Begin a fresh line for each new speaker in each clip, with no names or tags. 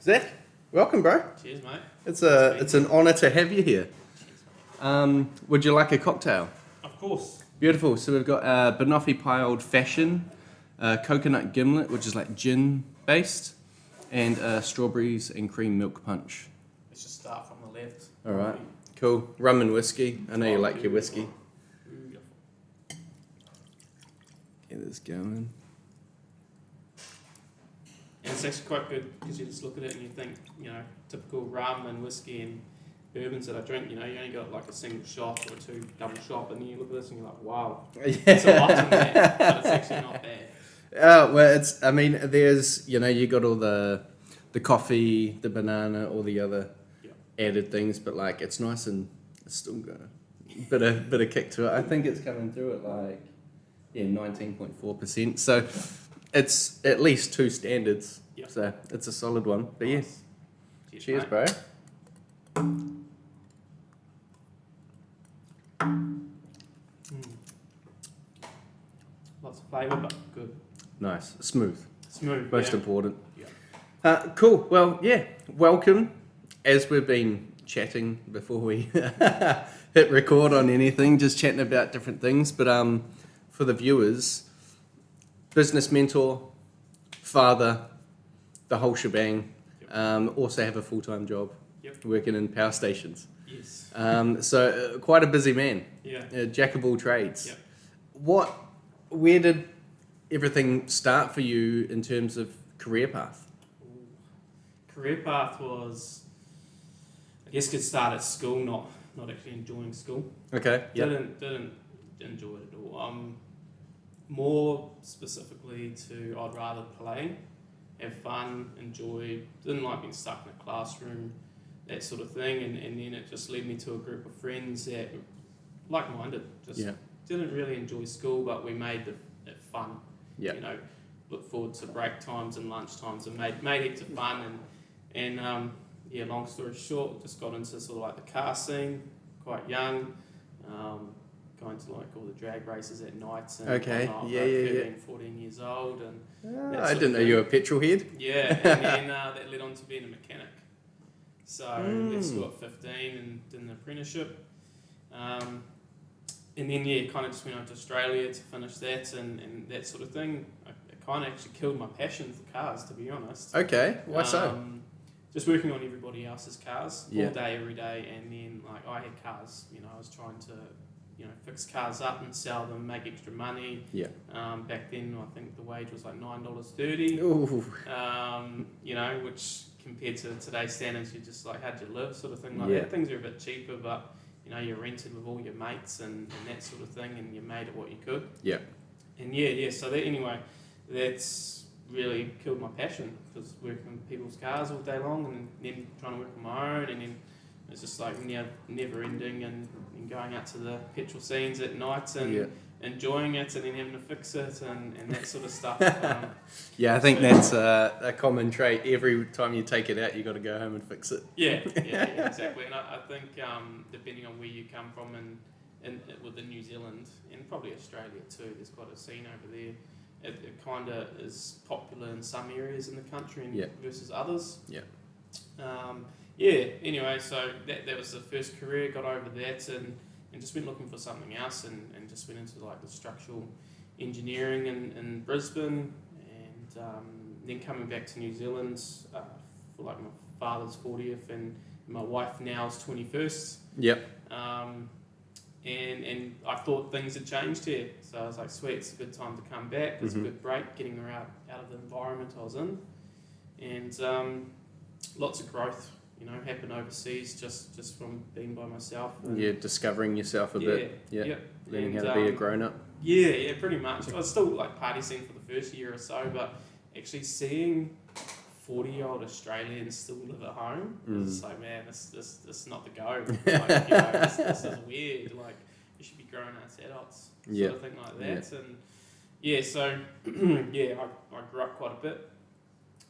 Zac, welcome, bro.
Cheers, mate.
It's an honour to have you here.
Cheers, mate.
Would you like a cocktail?
Of course.
Beautiful. So we've got Banoffee Pie Old Fashioned, coconut gimlet, which is like gin based, and strawberries and cream milk punch.
Let's just start from the left.
All right, cool. Rum and whiskey. I know you like your whiskey.
Beautiful.
Get this going.
And it's actually quite good because you just look at it and you think, typical rum and whiskey and bourbons that I drink, you only got like a single shot or two double shot, and then you look at this and you're like, wow, it's a lot in there, but it's actually not bad.
Well, there's, you got all the coffee, the banana, all the other added things, but like it's nice and it's still got a bit of kick to it. I think it's coming through at 19.4%. So it's at least two standards.
Yep.
So it's a solid one. But
Nice.
yes, cheers, bro.
Lots of flavour, but good.
Nice, smooth,
Smooth.
most
yeah.
important.
Yeah.
Cool. Well, yeah, welcome. As we've been chatting before we hit record on anything, just chatting about different things. But for the viewers, business mentor, father, the whole shebang.
Yep.
Also have a full-time job, working in power stations.
Yes.
So quite a busy man.
Yeah.
Jack of all trades.
Yep.
Where did everything start for you in terms of career path?
Career path was, I guess, could start at school, not actually enjoying school.
Okay. Yeah.
Didn't enjoy it at all. More specifically I'd rather play, have fun, enjoy. Didn't like being stuck in a classroom, that sort of thing. And then it just led me to a group of friends that like-minded. Didn't really enjoy school, but we made it fun.
Yeah.
Look forward to break times and lunch times and made heaps of fun. And long story short, just got into sort of like the car scene quite young. Going to like all the drag races at nights and
okay.
whatnot, 14 years old, and
I didn't know you were a petrol head.
and then that led on to being a mechanic. So let's go at 15 and did an apprenticeship, and then kind of just went out to Australia to finish that and that sort of thing. It kind of actually killed my passion for cars, to be honest.
Okay, why so?
Just working on everybody else's cars
Yeah.
all day, every day, and then like I had cars. I was trying to fix cars up and sell them, make extra money.
Yeah.
Back then, I think the wage was like $9.30.
Ooh.
Which compared to today's standards, you're just like, how'd you live, sort of thing like
Yeah.
that. Things are a bit cheaper, but you're rented with all your mates and that sort of thing, and you made it what you could.
Yeah.
And so that's really killed my passion, because working on people's cars all day long and then trying to work on my own, and then it's just like never ending and going out to the petrol scenes at night and enjoying it, and then having to fix it and that sort of stuff.
I think that's a common trait. Every time you take it out, you got to go home and fix it.
Yeah, exactly. And I think depending on where you come from and within New Zealand and probably Australia too, there's quite a scene over there. It kind of is popular in some areas in the country versus others. Anyway, so that was the first career. Got over that and just went looking for something else and just went into like the structural engineering in Brisbane, and then coming back to New Zealand for like my father's 40th and my wife now's 21st.
Yep.
And I thought things had changed here, so I was like, sweet, it's a good time to come back. It's a good break, getting her out of the environment I was in, and lots of growth, happened overseas just from being by myself. And
discovering yourself a bit. Learning how to be a grown up.
Yeah, pretty much. I was still like party scene for the first year or so, but actually seeing 40-year-old Australians still live at home, it's like, man, this is not the go. Like, this is weird. Like, you should be grown as adults, sort of thing like that. And so I grew up quite a bit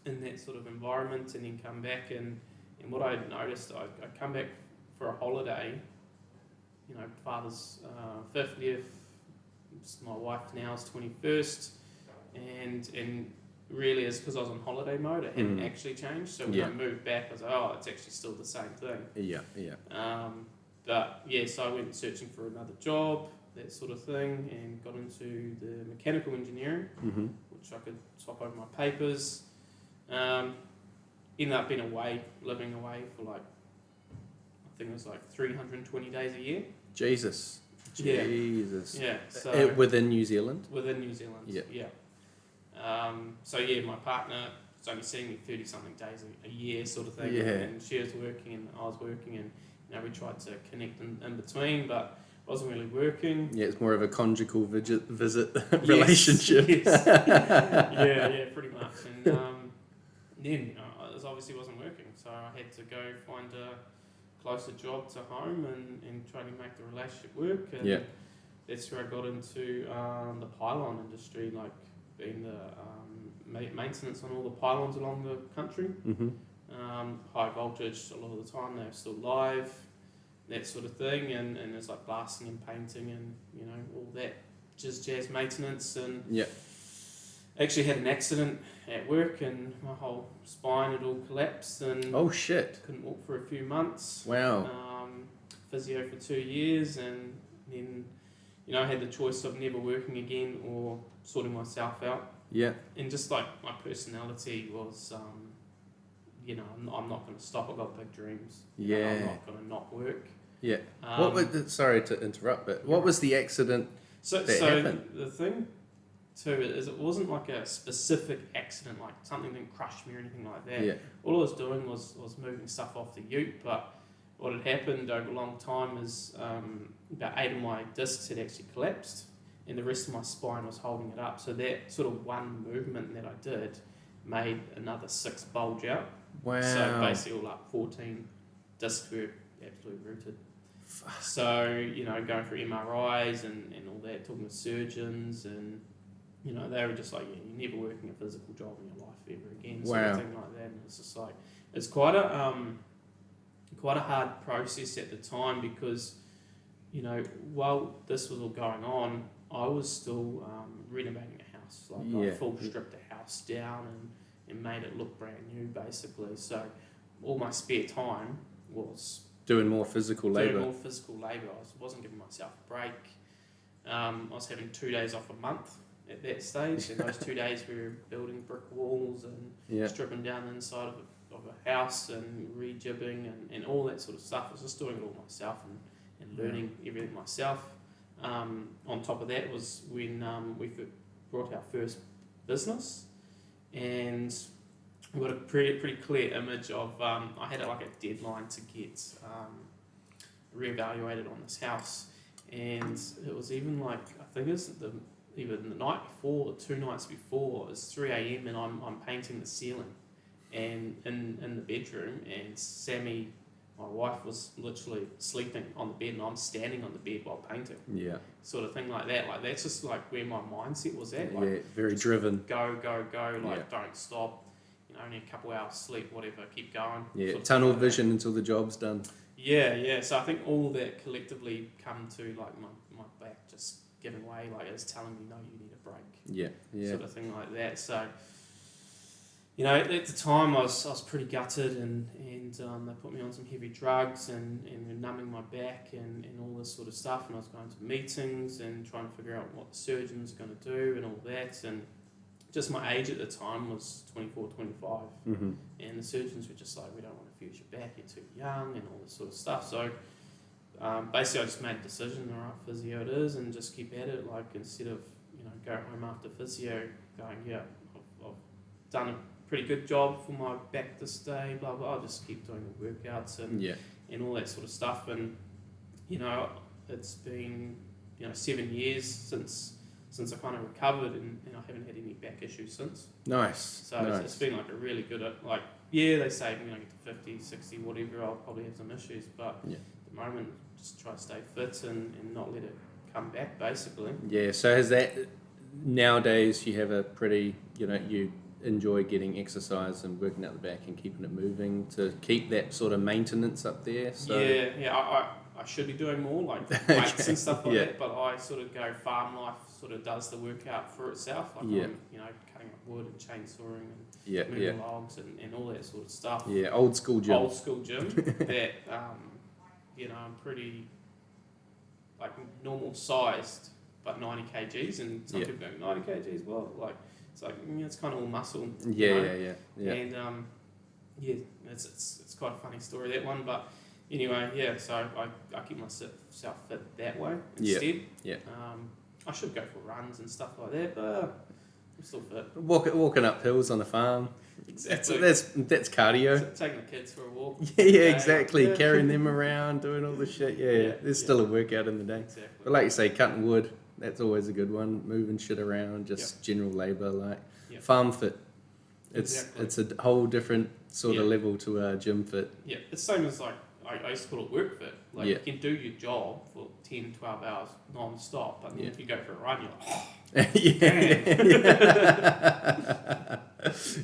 in that sort of environment, and then come back and what I noticed, I come back for a holiday. Father's 50th, my wife now is 21st, and really is because I was on holiday mode. It hadn't actually changed. So when I moved back, I was like, oh, it's actually still the same thing.
Yeah.
But yeah, so I went searching for another job, that sort of thing, and got into the mechanical engineering, which I could swap over my papers. Ended up being living away for like, I think it was like 320 days a year.
Jesus.
Yeah. So
within New Zealand?
Within New Zealand, yeah. So yeah, my partner was only seeing me 30-something days a year sort of thing.
Yeah.
And she was working and I was working, and we tried to connect in between, but it wasn't really working.
Yeah, it's more of a conjugal visit relationship.
Yes. yeah, pretty much. And then it obviously wasn't working, so I had to go find a closer job to home and try to make the relationship work. And that's where I got into the pylon industry, like being the maintenance on all the pylons along the country. High voltage, a lot of the time they're still live, that sort of thing, and there's like blasting and painting and all that jazz maintenance. And actually had an accident at work and my whole spine had all collapsed and
oh shit,
couldn't walk for a few months.
Wow.
Physio for 2 years, and then I had the choice of never working again or sorting myself out.
Yeah.
And just like my personality was I'm not going to stop. I've got big dreams. I'm not going to not work.
Yeah. Sorry to interrupt, but what was the accident that happened?
The thing too is it wasn't like a specific accident, like something didn't crush me or anything like that.
Yeah.
All I was doing was moving stuff off the ute, but what had happened over a long time is about 8 of my discs had actually collapsed and the rest of my spine was holding it up. So that sort of one movement that I did made another 6 bulge out.
Wow.
So basically all up 14 discs were absolutely rooted. Fuck. So, going through MRIs and all that, talking to surgeons, and, they were just like, you're never working a physical job in your life ever again, sort of thing like that. And it's just like, it's quite a hard process at the time because, while this was all going on, I was still renovating a house. Like I full stripped the house down and made it look brand new, basically. So all my spare time was
doing more physical labour.
I wasn't giving myself a break. I was having 2 days off a month at that stage, and those 2 days we were building brick walls and stripping down the inside of a house and re-jibbing and all that sort of stuff. I was just doing it all myself and learning everything myself. On top of that was when we brought our first business, and we got a pretty clear image of I had like a deadline to get reevaluated on this house, and it was even like I think it's even the night before or 2 nights before, it's 3 a.m. and I'm painting the ceiling and in the bedroom, and Sammy, my wife, was literally sleeping on the bed and I'm standing on the bed while painting. Yeah. Sort of thing like that. Like that's just like where my mindset was at. Like,
very driven.
Go, like don't stop. Only a couple hours sleep, whatever, keep going.
Yeah, tunnel vision until the job's done.
Yeah. So I think all that collectively come to like my back just giving way, like it's telling me, no, you need a break. Yeah. Sort of thing like that. So, at the time I was pretty gutted and they put me on some heavy drugs and numbing my back and all this sort of stuff, and I was going to meetings and trying to figure out what the surgeon's going to do and all that, and just my age at the time was 24, 25, and the surgeons were just like, we don't want to fuse your back, you're too young and all this sort of stuff. So basically I just made a decision, all right, physio it is, and just keep at it, like instead of go home after physio going, I've done a pretty good job for my back this day, blah blah, I'll just keep doing the workouts and all that sort of stuff. And it's been 7 years since I kind of recovered, and I haven't had any back issues since.
Nice.
So it's been like a really good, like, they say get to 50, 60, whatever, I'll probably have some issues, but at the moment, just try to stay fit and not let it come back, basically. Yeah,
so has that, nowadays you have a pretty, you enjoy getting exercise and working out the back and keeping it moving to keep that sort of maintenance up there? So.
Yeah, I should be doing more, like weights and stuff like
Yeah.
that. But I sort of go farm life sort of does the workout for itself. Like
Yeah.
I'm, cutting up wood and chainsawing and
Yeah,
moving logs and all that sort of stuff.
yeah, old school gym.
Old school gym that I'm pretty like normal sized, but 90 kgs, and some people go 90 kgs. Well, like it's like it's kind of all muscle.
Yeah.
And it's quite a funny story, that one. But anyway, yeah. So I keep myself fit that way instead.
Yeah.
I should go for runs and stuff like that, but I'm still fit.
Walking up hills on the farm.
Exactly.
That's cardio.
Taking the kids for a walk.
Yeah, exactly. Carrying them around, doing all the shit. Yeah. There's
Yeah.
still a workout in the day.
Exactly.
But like you say, cutting wood, that's always a good one. Moving shit around, just general labour, like farm fit. It's a whole different sort of level to a gym fit.
Yeah, it's the same as like I used to call it work fit. Like you can do your job for 10, 12 hours non-stop, but then if you go for a run, you're like,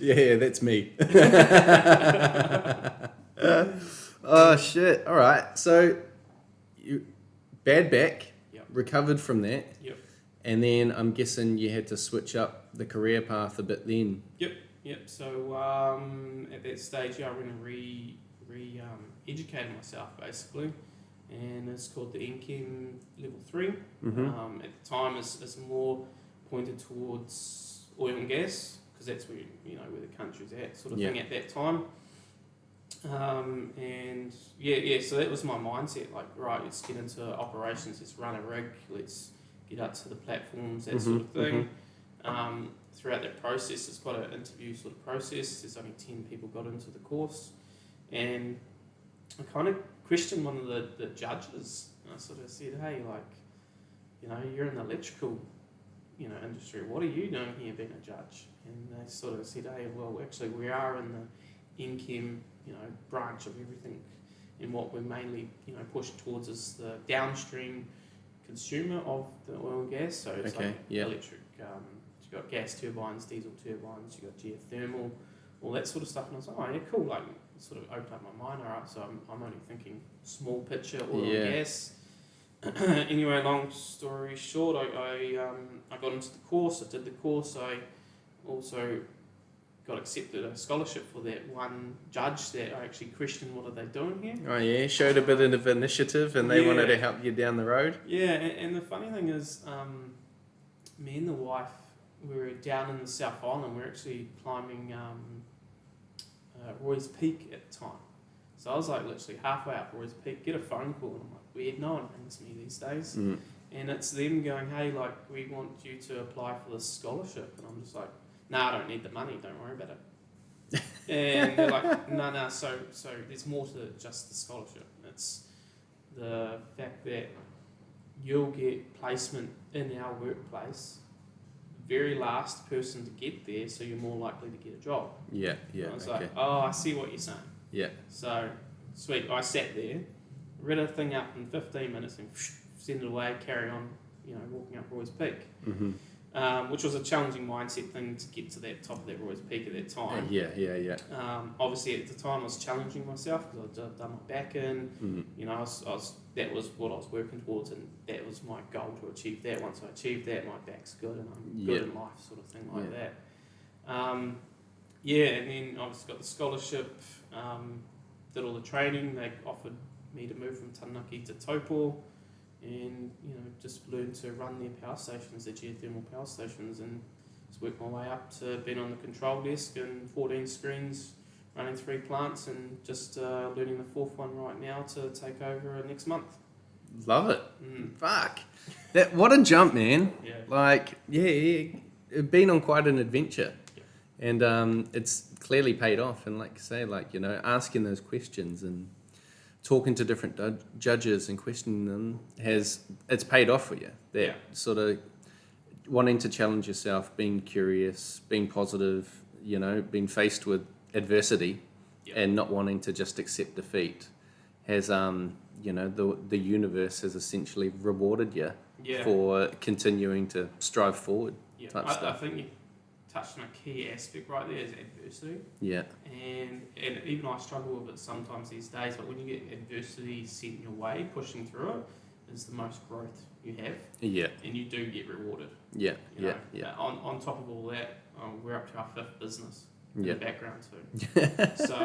yeah, that's me. Oh shit! All right, so you bad back, recovered from that, and then I'm guessing you had to switch up the career path a bit then.
Yep. So at that stage, I went and educated myself basically, and it's called the NChem Level 3. At the time, it's more pointed towards oil and gas because that's where where the country's at, sort of thing at that time. So that was my mindset. Like, right, let's get into operations. Let's run a rig. Let's get out to the platforms. That sort of thing. Throughout that process, it's quite an interview sort of process. There's only 10 people got into the course, and I kind of questioned one of the judges. And I sort of said, hey, like, you're in the electrical, industry. What are you doing here being a judge? And they sort of said, hey, well, actually, we are in the NChem, branch of everything. And what we're mainly, pushing towards is the downstream consumer of the oil and gas. So it's electric. You've got gas turbines, diesel turbines, you've got geothermal, all that sort of stuff. And I was like, oh, yeah, cool. Like, sort of opened up my mind. All right, so I'm only thinking small picture oil and gas. Anyway, long story short, I got into the course. I did the course. I also got accepted a scholarship for that one judge that I actually questioned, what are they doing here?
Oh yeah, showed a bit of initiative, and they wanted to help you down the road.
Yeah, and the funny thing is, me and the wife, we were down in the South Island. We were actually climbing Roy's Peak at the time. So I was like literally halfway up Roy's Peak, get a phone call, and I'm like, weird, no one rings me these days. And it's them going, hey, like, we want you to apply for this scholarship. And I'm just like, nah, I don't need the money, don't worry about it. And they're like, no, so there's more to just the scholarship. It's the fact that you'll get placement in our workplace, very last person to get there, so you're more likely to get a job.
Yeah,
And I was like, oh, I see what you're saying. Yeah. So, sweet, I sat there, read a thing up in 15 minutes and send it away, carry on, walking up Roy's Peak. Which was a challenging mindset thing to get to that top of that Roy's Peak at that time.
Yeah.
Obviously, at the time, I was challenging myself because I'd done my back in. I was that was what I was working towards, and that was my goal to achieve that. Once I achieved that, my back's good and I'm good in life, sort of thing like that. And then I obviously got the scholarship, did all the training. They offered me to move from Taranaki to Taupo, and just learn to run their power stations, their geothermal power stations, and just work my way up to being on the control desk and 14 screens, running 3 plants, and just learning the 4th one right now to take over next month.
Love it. Fuck. What a jump, man.
Yeah.
Like, been on quite an adventure. Yeah. And it's clearly paid off. And like you say, asking those questions and talking to different judges and questioning them it's paid off for you. That sort of wanting to challenge yourself, being curious, being positive, being faced with adversity and not wanting to just accept defeat has the universe has essentially rewarded you for continuing to strive forward.
I think touched on a key aspect right there, is adversity.
Yeah.
And even I struggle with it sometimes these days, but when you get adversity set in your way, pushing through it is the most growth you have.
Yeah.
And you do get rewarded.
Yeah.
You know?
Yeah.
On top of all that, we're up to our 5th business in
Yeah.
the background too. So,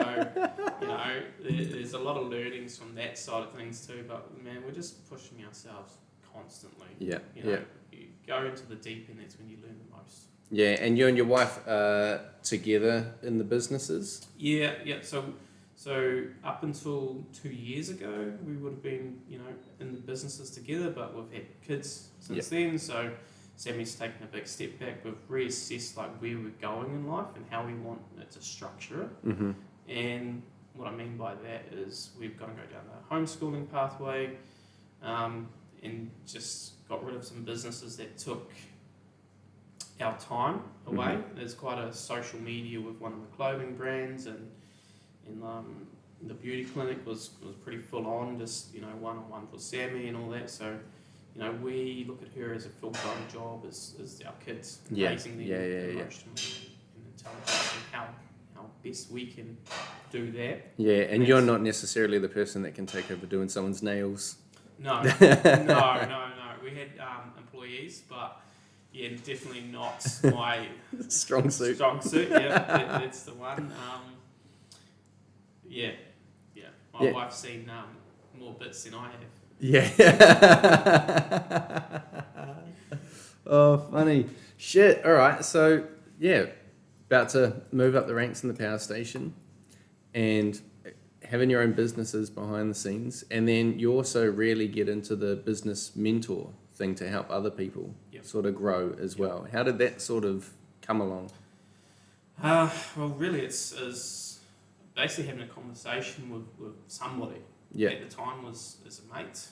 you know, there's a lot of learnings from that side of things too, but man, we're just pushing ourselves constantly.
Yeah.
You know, you go into the deep end, that's when you learn the most.
Yeah, and you and your wife are together in the businesses?
Yeah. So up until 2 years ago, we would have been, you know, in the businesses together, but we've had kids since then. So Sammy's taken a big step back. We've reassessed like where we're going in life and how we want it to structure it.
Mm-hmm.
And what I mean by that is we've got to go down the homeschooling pathway, and just got rid of some businesses that took our time away.
Mm-hmm.
There's quite a social media with one of the clothing brands, and the beauty clinic was pretty full on, just, you know, one-on-one for Sammy and all that. So, you know, we look at her as a full-time job as our kids, raising them emotionally and intelligence, and how best we can do that.
Yeah, and you're not necessarily the person that can take over doing someone's nails.
No. We had employees, but yeah, definitely not my
strong suit.
Yeah, that's the one. My wife's seen more bits than I have.
Yeah. Oh, funny. Shit. All right. So, yeah, about to move up the ranks in the power station and having your own businesses behind the scenes. And then you also really get into the business mentor thing to help other people sort of grow as well. How did that sort of come along?
Well, really, it's basically having a conversation with somebody. At the time was as a mate,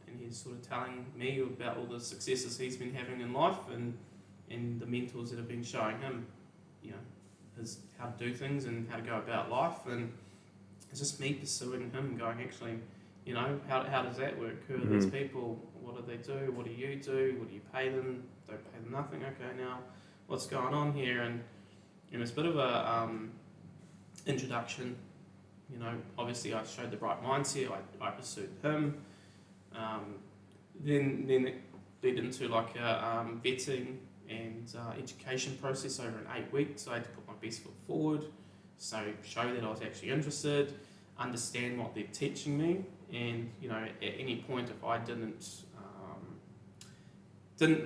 and he's sort of telling me about all the successes he's been having in life and the mentors that have been showing him, you know, how to do things and how to go about life. And it's just me pursuing him, going, actually, you know, how does that work? Who are these people? What do they do? What do you do? What do you pay them? Don't pay them nothing. Okay, now what's going on here? And it's a bit of a introduction. You know, obviously I showed the right mindset. I pursued him. Then it led into like a vetting and education process over in 8 weeks. I had to put my best foot forward, so show that I was actually interested, understand what they're teaching me, and you know, at any point if I didn't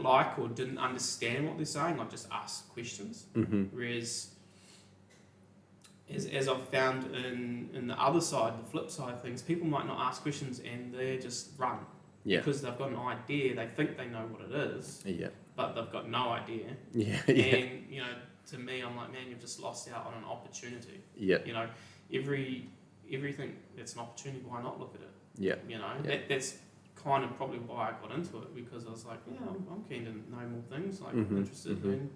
like or didn't understand what they're saying, I'd just ask questions.
Mm-hmm.
Whereas as I've found in the other side, the flip side of things, people might not ask questions and they just run.
Yeah.
Because they've got an idea, they think they know what it is, but they've got no idea.
Yeah.
And, you know, to me, I'm like, man, you've just lost out on an opportunity.
Yeah.
You know, everything that's an opportunity, why not look at it?
Yeah.
You know, that's kind of probably why I got into it, because I was like, yeah, I'm keen to know more things, like interested in, you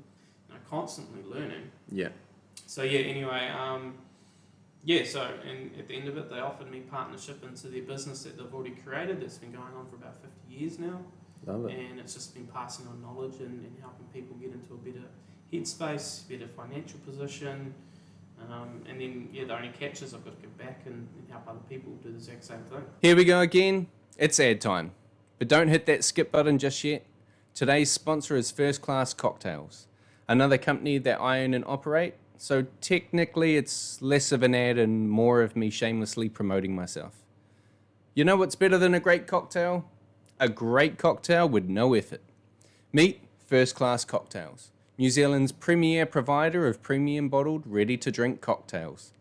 know, constantly learning.
Yeah.
So yeah, anyway, so and at the end of it, they offered me partnership into their business that they've already created that's been going on for about 50 years now.
Love it.
And it's just been passing on knowledge and helping people get into a better headspace, better financial position. And then, the only catch is I've got to give back and help other people do the exact same thing.
Here we go again. It's ad time. But don't hit that skip button just yet. Today's sponsor is First Class Cocktails, another company that I own and operate. So technically it's less of an ad and more of me shamelessly promoting myself. You know what's better than a great cocktail? A great cocktail with no effort. Meet First Class Cocktails, New Zealand's premier provider of premium bottled, ready-to-drink cocktails.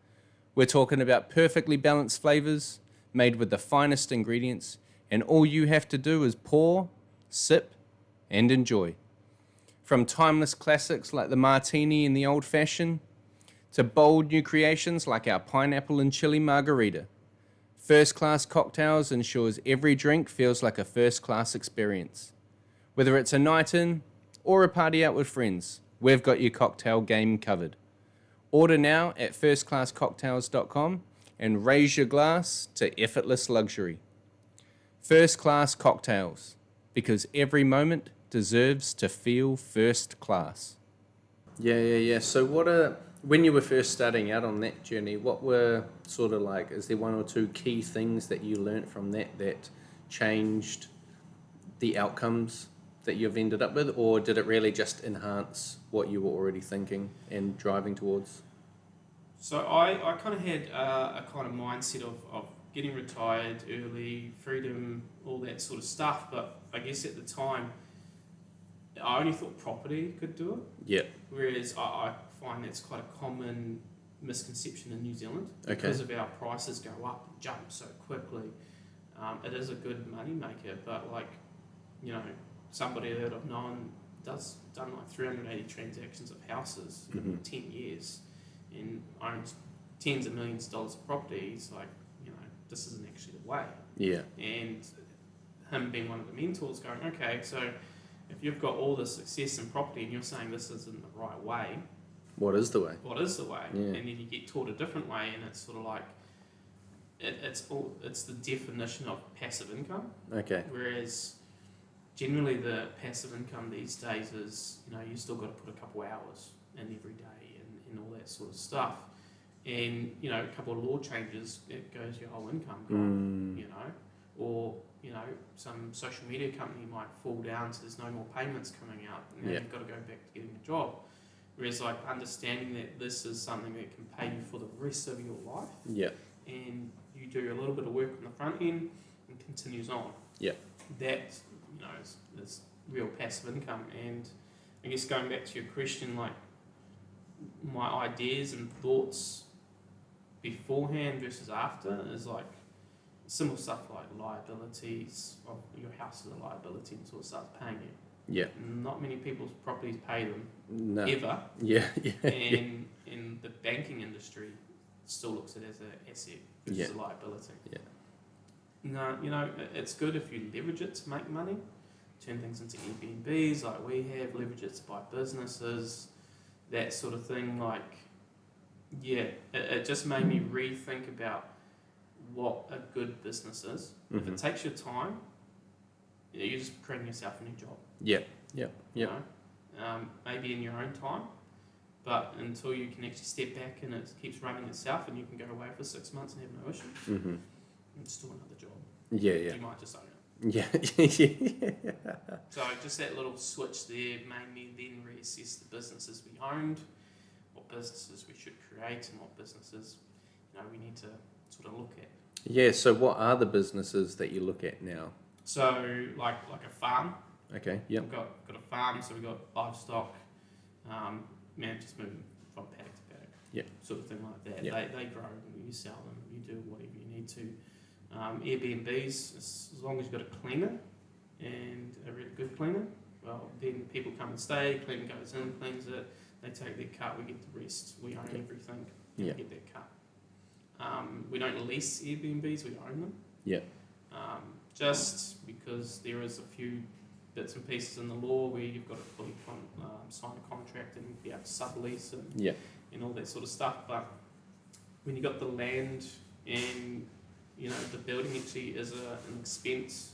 We're talking about perfectly balanced flavours, made with the finest ingredients, and all you have to do is pour, sip, and enjoy. From timeless classics like the martini and the old-fashioned, to bold new creations like our pineapple and chili margarita. First Class Cocktails ensures every drink feels like a first-class experience. Whether it's a night in or a party out with friends, we've got your cocktail game covered. Order now at firstclasscocktails.com and raise your glass to effortless luxury. First Class Cocktails, because every moment deserves to feel first class. Yeah. So when you were first starting out on that journey, what were sort of like, is there one or two key things that you learnt from that changed the outcomes that you've ended up with, or did it really just enhance what you were already thinking and driving towards?
So I kind of had a kind of mindset of getting retired early, freedom, all that sort of stuff. But I guess at the time, I only thought property could do it.
Yeah.
Whereas I find that's quite a common misconception in New Zealand.
Okay.
Because of our prices go up and jump so quickly. It is a good money maker, but like, you know, somebody that I've known done like 380 transactions of houses in 10 years and owns tens of millions of dollars of property. It's like, you know, this isn't actually the way.
Yeah.
And him being one of the mentors going, okay, so if you've got all this success in property and you're saying this isn't the right way,
What is the way?
what is the way?
Yeah.
And then you get taught a different way, and it's sort of like it's the definition of passive income.
Okay.
Whereas generally the passive income these days is, you know, you still got to put a couple hours in every day and all that sort of stuff. And, you know, a couple of law changes, it goes your whole income gone, you know. Or, you know, some social media company might fall down so there's no more payments coming out, and now you've got to go back to getting a job. Whereas, like, understanding that this is something that can pay you for the rest of your life, and you do a little bit of work on the front end and continues on. That, you know, is real passive income. And I guess going back to your question, like, my ideas and thoughts beforehand versus after is like simple stuff like liabilities. Well, your house is a liability until it starts paying you.
Yeah.
Not many people's properties pay them
No.
ever.
Yeah.
And in the banking industry, still looks at it as an asset versus a liability.
Yeah.
No, you know, it's good if you leverage it to make money, turn things into Airbnbs like we have, leverage it to buy businesses, that sort of thing. Like, yeah, it just made me rethink about what a good business is. If it takes your time, you're just creating yourself a new job.
Yeah.
You know? Maybe in your own time, but until you can actually step back and it keeps running itself and you can go away for 6 months and have no issues, it's still another job.
Yeah.
You might just own it.
Yeah.
So just that little switch there made me then reassess the businesses we owned, what businesses we should create, and what businesses, you know, we need to sort of look at.
Yeah. So what are the businesses that you look at now?
So like a farm.
Okay. Yep.
We've got a farm, so we've got livestock. Just moving from paddock to paddock.
Yep.
Sort of thing like that.
Yep.
They grow, you sell them, you do whatever you need to. Airbnbs, as long as you've got a cleaner and a really good cleaner, well, then people come and stay, cleaner goes in, cleans it, they take their cut, we get the rest, we own everything, we get their cut. We don't lease Airbnbs, we own them.
Yeah.
Just because there is a few bits and pieces in the law where you've got to fully sign a contract and be able to sublease and all that sort of stuff. But when you got the land and, you know, the building actually is an expense,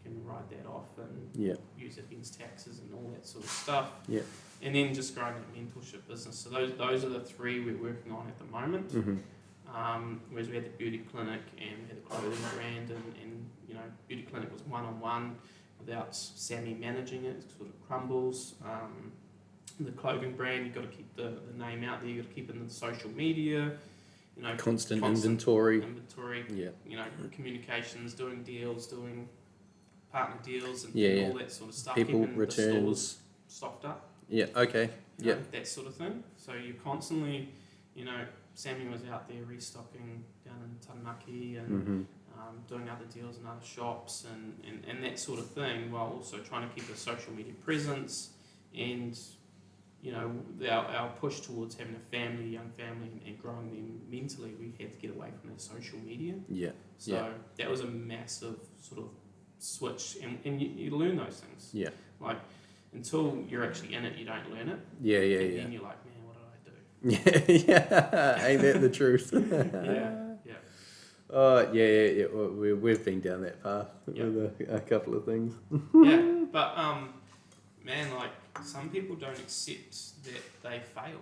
you can write that off and use it against taxes and all that sort of stuff. Yeah. And then just growing that mentorship business. So those are the three we're working on at the moment. Whereas we had the beauty clinic and we had the clothing brand, and you know, beauty clinic was one-on-one without Sammy managing it. It sort of crumbles. The clothing brand, you've got to keep the name out there. You've got to keep it in the social media. You know,
constant inventory.
You know, communications, doing deals, doing partner deals, and all that sort of stuff.
People
keeping
returns.
The stores stocked up.
Yeah. Okay.
You know, that sort of thing. So you constantly, you know, Sammy was out there restocking down in Taranaki and doing other deals in other shops and that sort of thing, while also trying to keep a social media presence and, you know, our push towards having a family, young family, and growing them mentally, we had to get away from that social media. Yeah. So that was a massive sort of switch, and you learn those things. Yeah. Like, until you're actually in it, you don't learn it. Yeah. And then you're like, man, what did I do?
Yeah. Ain't that the truth?
Yeah.
We've been down that path with a couple of things.
Yeah, but man, like, some people don't accept that they failed.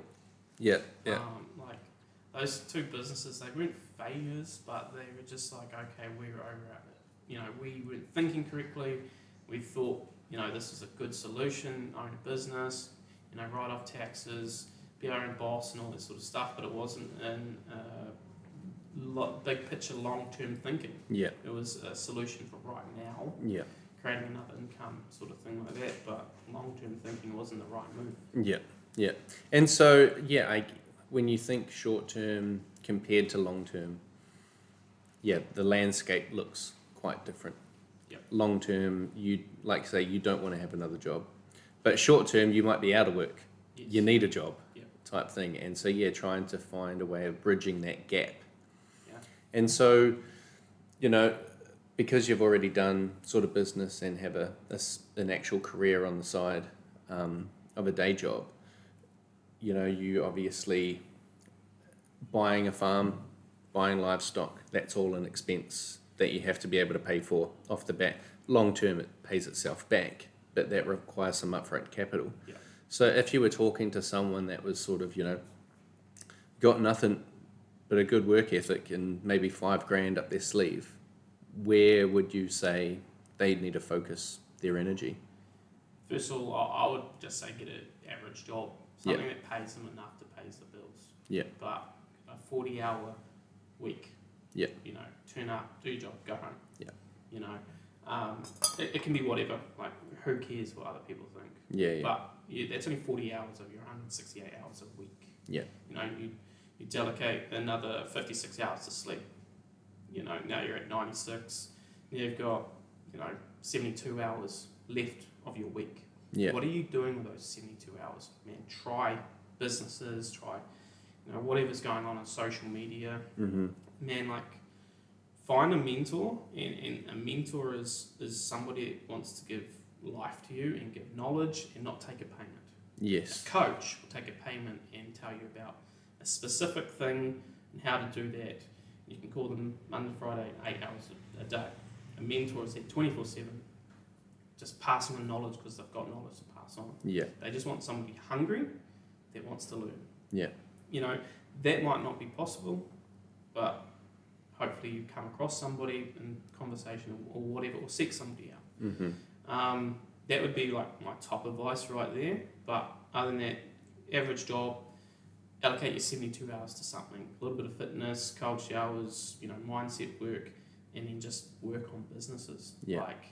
Yeah, yeah.
Like those two businesses, they weren't failures, but they were just like, okay, we were over at it. You know, we weren't thinking correctly. We thought, you know, this is a good solution, own a business, you know, write off taxes, be our own boss and all that sort of stuff, but it wasn't in big picture, long-term thinking.
Yeah.
It was a solution for right now,
Yeah.
creating another income sort of thing like that, but long-term thinking wasn't the right move.
Yeah. Yeah. And so, yeah, when you think short-term compared to long-term, yeah, the landscape looks quite different.
Yep.
Long-term, you like say you don't want to have another job, but short-term you might be out of work.
Yes.
You need a job,
Yep.
type thing. And so, yeah, trying to find a way of bridging that gap.
Yeah.
And so, you know, because you've already done sort of business and have an actual career on the side of a day job, you know, you obviously buying a farm, buying livestock, that's all an expense that you have to be able to pay for off the bat. Long term, it pays itself back, but that requires some upfront capital.
Yeah.
So if you were talking to someone that was sort of, you know, got nothing but a good work ethic and maybe $5,000 up their sleeve, where would you say they need to focus their energy?
First of all, I would just say get an average job, something that pays them enough to pay the bills.
Yeah.
But a 40-hour week.
Yeah.
You know, turn up, do your job, go home.
Yeah.
You know, it can be whatever. Like, who cares what other people think?
Yeah, yeah.
But that's only 40 hours of your 168 hours a week.
Yeah.
You know, you delegate another 56 hours to sleep. You know, now you're at 96. Now you've got, you know, 72 hours left of your week.
Yeah.
What are you doing with those 72 hours? Man, try businesses, try, you know, whatever's going on social media.
Mm-hmm.
Man, like, find a mentor, and a mentor is somebody that wants to give life to you and give knowledge and not take a payment.
Yes.
A coach will take a payment and tell you about a specific thing and how to do that. You can call them Monday, Friday, 8 hours a day. A mentor is there 24/7, just passing on knowledge because they've got knowledge to pass on.
Yeah.
They just want somebody hungry that wants to learn.
Yeah.
You know, that might not be possible, but hopefully you come across somebody in conversation or whatever, or seek somebody out.
Mm-hmm.
That would be like my top advice right there. But other than that, average job, allocate your 72 hours to something. A little bit of fitness, cold showers, you know, mindset work, and then just work on businesses.
Yeah.
Like,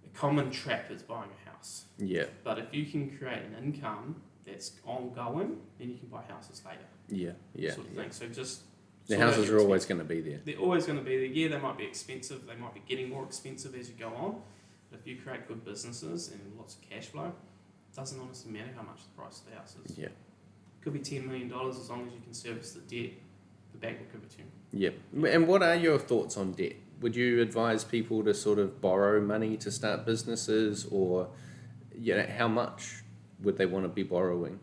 a common trap is buying a house.
Yeah.
But if you can create an income that's ongoing, then you can buy houses later.
Yeah. Yeah.
Sort of thing. So just
The
sort out
houses
your
are always
expenses.
going to be there.
They're always going to be there. Yeah, they might be expensive. They might be getting more expensive as you go on. But if you create good businesses and lots of cash flow, it doesn't honestly matter how much the price of the house is.
Yeah.
Could be $10 million as long as you can service the debt. The bank will give it to you.
Yeah. And what are your thoughts on debt? Would you advise people to sort of borrow money to start businesses, or, you know, how much would they want to be borrowing?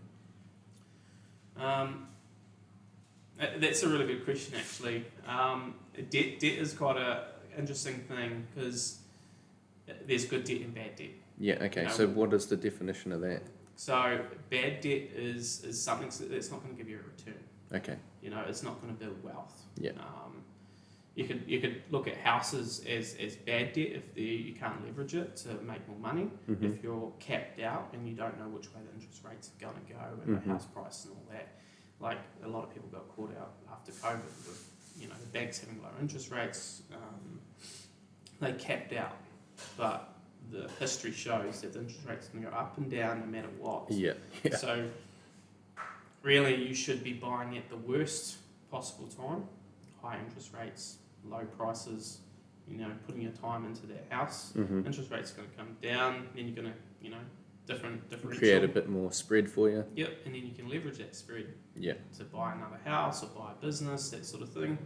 That's a really good question, actually. Debt is quite a interesting thing because there's good debt and bad debt.
Yeah. Okay.
You know,
So what is the definition of that?
So bad debt is something that's not going to give you a return.
Okay.
You know, it's not going to build wealth.
Yeah.
You could look at houses as bad debt if you can't leverage it to make more money.
Mm-hmm.
If you're capped out and you don't know which way the interest rates are going to go and
Mm-hmm.
the house price and all that. Like, a lot of people got caught out after COVID with, you know, the banks having low interest rates. They capped out, but the history shows that the interest rates can go up and down no matter what.
Yeah. Yeah.
So really, you should be buying at the worst possible time, high interest rates, low prices, you know, putting your time into that house.
Mm-hmm.
Interest rates are going to come down, then you're going to, you know, different
Create a bit more spread for you.
Yep, and then you can leverage that spread
Yeah.
to buy another house or buy a business, that sort of thing.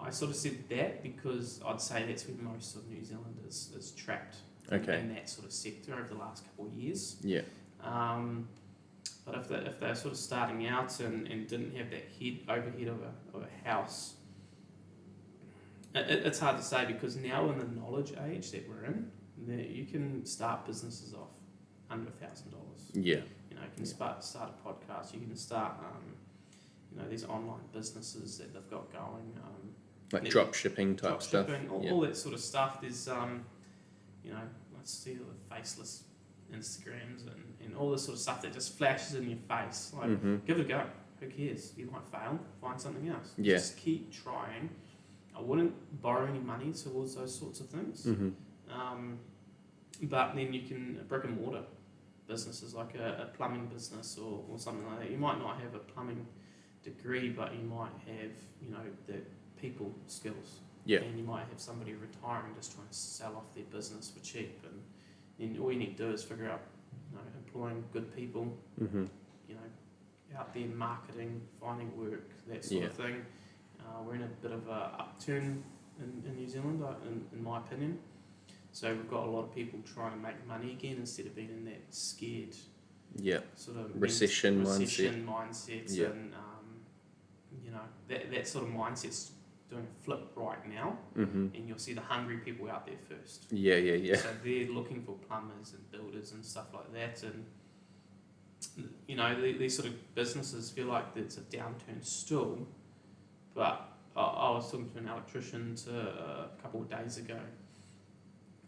I sort of said that because I'd say that's where most of New Zealand is trapped
Okay.
in that sort of sector over the last couple of years.
Yeah.
But if they're sort of starting out and didn't have that overhead of a house, it's hard to say because now in the knowledge age that we're in, that you can start businesses off under $1,000.
Yeah.
You know, you can start a podcast. You can start, these online businesses that they've got going.
Like drop shipping type stuff.
All that sort of stuff. There's, let's see the faceless Instagrams and all this sort of stuff that just flashes in your face. Like, give it a go. Who cares? You might fail. Find something else.
Yeah.
Just keep trying. I wouldn't borrow any money towards those sorts of things. But then you can brick and mortar businesses like a plumbing business or something like that. You might not have a plumbing degree, but you might have, the people skills.
Yeah.
And you might have somebody retiring just trying to sell off their business for cheap. And then all you need to do is figure out, employing good people, out there marketing, finding work, that sort of thing. We're in a bit of a upturn in New Zealand, in my opinion. So we've got a lot of people trying to make money again instead of being in that scared sort of
recession
mindset.
Yeah.
And that sort of mindset's doing a flip right now, and you'll see the hungry people out there first.
Yeah.
So they're looking for plumbers and builders and stuff like that, and these sort of businesses feel like it's a downturn still. But I was talking to an electrician a couple of days ago,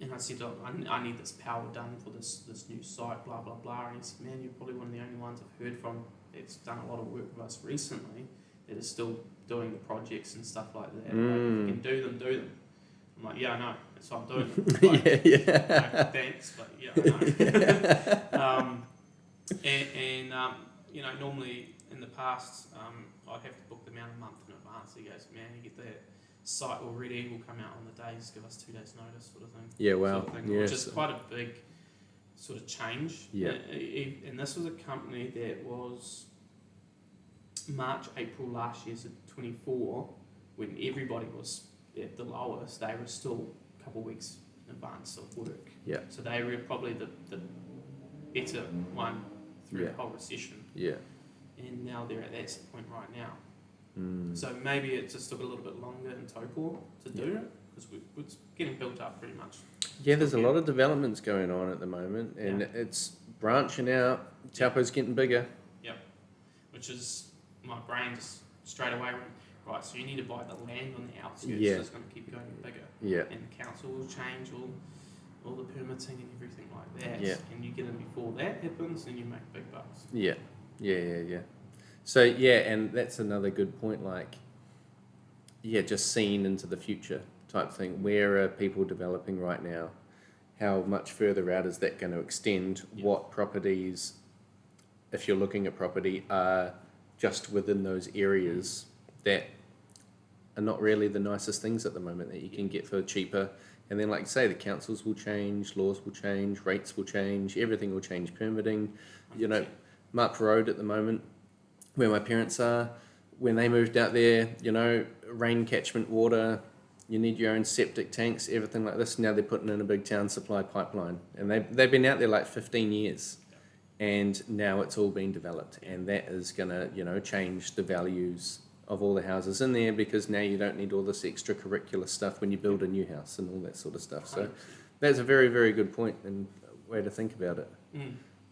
and I said, I need this power done for this new site, blah, blah, blah. And he said, man, you're probably one of the only ones I've heard from that's done a lot of work with us recently that is still doing the projects and stuff like that. Like, if you can do them. I'm like, yeah, I know. That's why I'm doing them. Like, thanks, but yeah, I know. Normally in the past, I'd have to book them out a month in advance. He goes, man, you get that site already, we'll come out on the days, give us 2 days notice, sort of thing.
Yeah, wow.
Sort of thing, which is quite a big sort of change.
Yeah.
And this was a company that was March, April last year, so 24, when everybody was at the lowest, they were still a couple of weeks in advance of work.
Yeah.
So they were probably the better one through the whole recession.
Yeah.
And now they're at that point right now. So maybe it just took a little bit longer in Taupo to do it, because it's getting built up pretty much.
Yeah, there's a lot of developments going on at the moment, and it's branching out. Taupo's getting bigger.
Yep. Which is, my brain just straight away went, right, so you need to buy the land on the outskirts, so it's going to keep going bigger.
Yeah.
And the council will change all the permitting and everything like that.
Yeah.
And you get in before that happens, and you make big bucks.
Yeah. So, and that's another good point, just seeing into the future type thing. Where are people developing right now? How much further out is that going to extend?
Yeah.
What properties, if you're looking at property, are just within those areas that are not really the nicest things at the moment that you can get for cheaper? And then, like you say, the councils will change, laws will change, rates will change, everything will change, permitting.
100%.
Marp Road at the moment, where my parents are, when they moved out there, rain catchment water, you need your own septic tanks, everything like this. Now they're putting in a big town supply pipeline. And they've been out there like 15 years. And now it's all been developed. And that is going to, change the values of all the houses in there, because now you don't need all this extracurricular stuff when you build a new house and all that sort of stuff. So that's a very, very good point and way to think about it.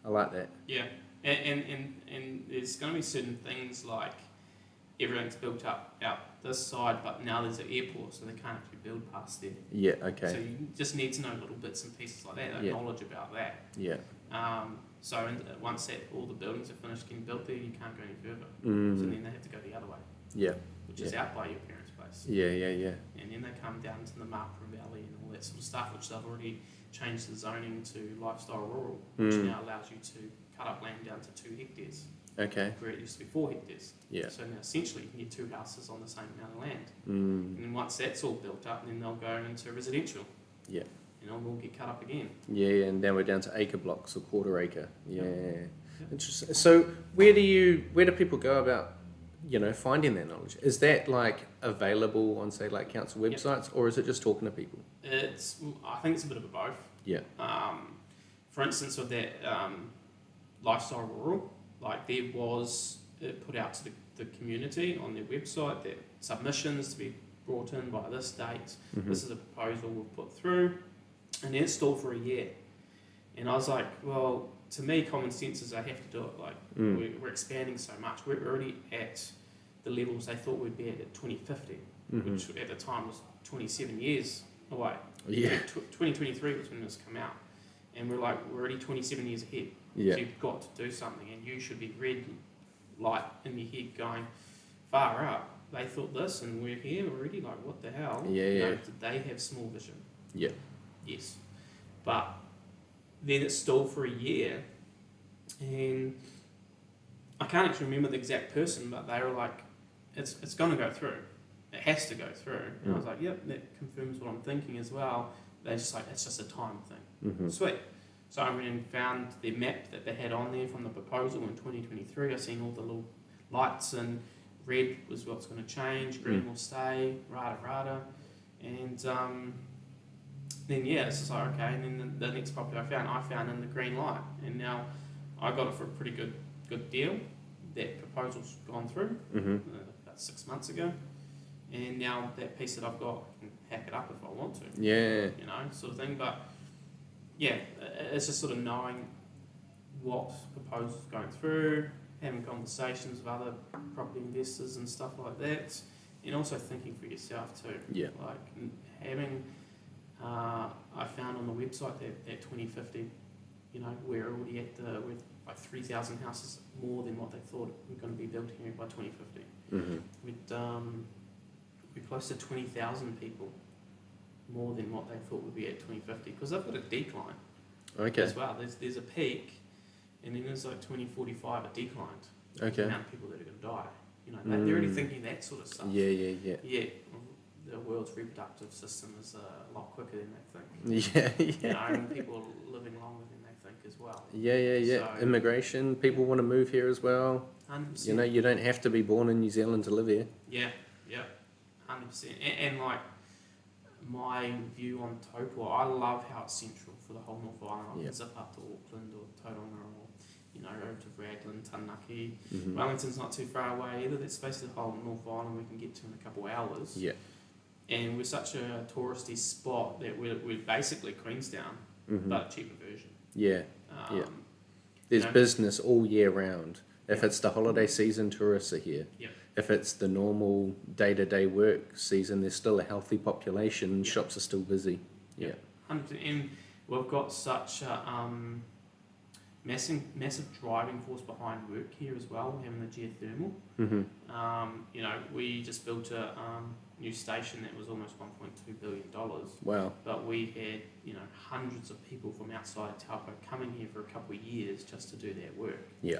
I like that.
Yeah. And there's going to be certain things like everything's built up out this side, but now there's an airport, so they can't actually build past there.
Yeah, okay.
So you just need to know little bits and pieces like that, knowledge about that.
Yeah.
So once all the buildings are finished getting built there, you can't go any further. So then they have to go the other way.
Yeah.
Which is out by your parents' place.
Yeah.
And then they come down to the Markham Valley and all that sort of stuff, which they've already changed the zoning to lifestyle rural, which now allows you to cut up land down to 2 hectares.
Okay.
Where it used to be 4 hectares.
Yeah.
So now essentially you can get 2 houses on the same amount of land. And then once that's all built up, then they'll go into residential.
Yeah.
And it will get cut up again.
Yeah, and now we're down to acre blocks or quarter acre. Yeah. Interesting. So where do people go about, finding that knowledge? Is that available on, say, council websites, or is it just talking to people?
I think it's a bit of a both.
Yeah.
For instance, with that lifestyle rural, there was put out to the community on their website that submissions to be brought in by this date. This is a proposal we've put through. And then it stalled for a year. And I was like, well, to me, common sense is I have to do it. Like, we're expanding so much. We're already at the levels they thought we'd be at 2050, which at the time was 27 years away.
Yeah.
2023 was when this came out. And we're already 27 years ahead.
Yeah.
So you've got to do something, and you should be red light in your head going, far up. They thought this, and we're here already. Like, what the hell?
Yeah,
You know,
yeah.
did they have small vision?
Yeah.
Yes. But then it stalled for a year, and I can't actually remember the exact person, but they were like, it's going to go through. It has to go through. And I was like, yep, that confirms what I'm thinking as well. They're just like, it's just a time thing. Sweet. So I went and found the map that they had on there from the proposal in 2023. I seen all the little lights, and red was what's going to change, green will stay, rada. And then yeah, it's just like, okay. And then the next property I found in the green light, and now I got it for a pretty good deal. That proposal's gone through about 6 months ago, and now that piece that I've got, I can hack it up if I want to.
Yeah.
You know, sort of thing. But yeah, it's just sort of knowing what proposal's going through, having conversations with other property investors and stuff like that, and also thinking for yourself too.
Yeah.
Like having, I found on the website that 2050, you know, we're already at with like 3,000 houses more than what they thought were going to be built here by 2050. We're close to 20,000 people more than what they thought would be at 2050, because they've got a decline as well. There's a peak, and then there's like 2045 a decline.
Okay.
The amount of people that are going to die. You know, they're already thinking that sort of stuff.
Yeah.
Yeah, the world's reproductive system is a lot quicker than they think.
Yeah.
You know, and people are living longer than they think as well.
Yeah.
So,
Immigration, people want to move here as well.
100%.
You know, you don't have to be born in New Zealand to live here.
Yeah, 100%. And like, my view on Taupo, I love how it's central for the whole North Island. I can zip up to Auckland or Tauranga, or, you know, over to Raglan, Taranaki. Wellington's not too far away either. That's basically the whole North Island we can get to in a couple of hours.
Yeah.
And we're such a touristy spot that we're basically Queenstown, but a cheaper version.
Yeah. There's
you know,
business all year round. If it's the holiday season, tourists are here.
Yeah.
If it's the normal day-to-day work season, there's still a healthy population.
Yeah.
Shops are still busy. Yeah.
100%. And we've got such a massive driving force behind work here as well, having the geothermal. You know, we just built a new station that was almost $1.2 billion.
Wow.
But we had, you know, hundreds of people from outside Taupo coming here for a couple of years just to do that work.
Yeah.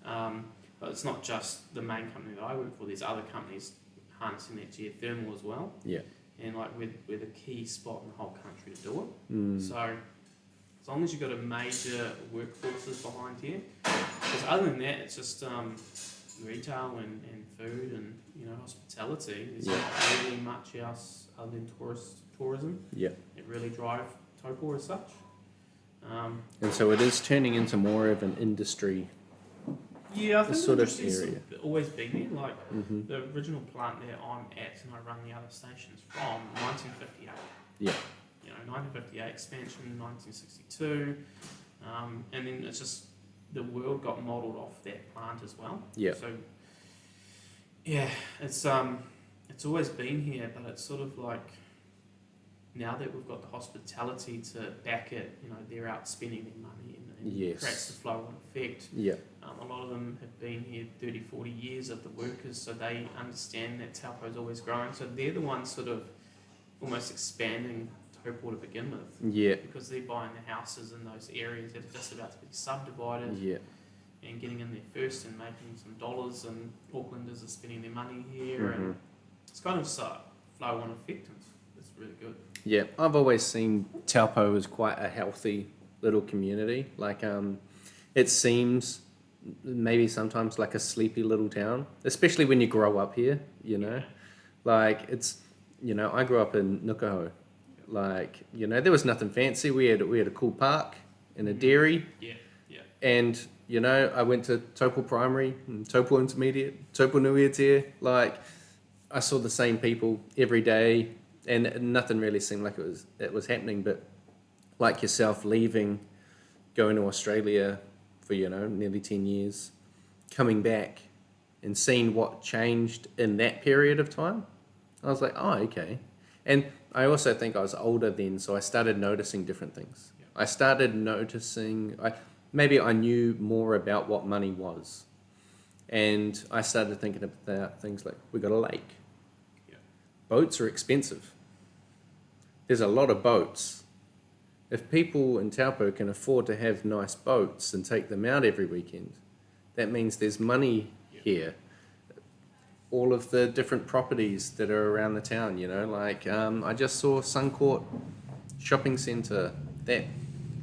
But it's not just the main company that I work for. There's other companies harnessing that geothermal as well.
Yeah.
And like we're the key spot in the whole country to do it. So as long as you've got a major workforces behind here, because other than that, it's just retail and food and, you know, hospitality. There's not really much else other than tourism.
Yeah.
It really drive Taupo as such.
And so it is turning into more of an industry.
Yeah, I think
sort
the
of
industry's
area.
always been there. Like the original plant that I'm at and I run the other stations from 1958.
Yeah.
You know, 1958 expansion, 1962, and then it's just the world got modelled off that plant as well.
Yeah.
So yeah, it's always been here, but it's sort of like now that we've got the hospitality to back it, you know, they're out spending their money and
Yes.
creates the flow-on effect.
Yeah.
A lot of them have been here 30, 40 years of the workers, so they understand that Taupo's always growing. So they're the ones sort of almost expanding Taupo to begin with.
Yeah.
Because they're buying the houses in those areas that are just about to be subdivided
Yeah.
and getting in there first and making some dollars, and Aucklanders are spending their money here. And it's kind of a flow-on effect, and it's really good.
Yeah, I've always seen Taupo as quite a healthy little community. Like, it seems maybe sometimes like a sleepy little town, especially when you grow up here, you know. Like, it's, you know, I grew up in Nukaho. Like, you know, there was nothing fancy. We had a cool park and a dairy.
Yeah.
And, you know, I went to Taupo Primary, and Taupo Intermediate, Taupo Nuiatea. Like, I saw the same people every day, and nothing really seemed like it was happening. But like yourself, leaving, going to Australia for, nearly 10 years, coming back and seeing what changed in that period of time, I was like, oh, okay. And I also think I was older then, so I started noticing different things.
Yeah.
I started noticing, maybe I knew more about what money was. And I started thinking about things like, we got a lake.
Yeah.
Boats are expensive. There's a lot of boats. If people in Taupo can afford to have nice boats and take them out every weekend, that means there's money here. All of the different properties that are around the town, I just saw Suncourt Shopping Centre, that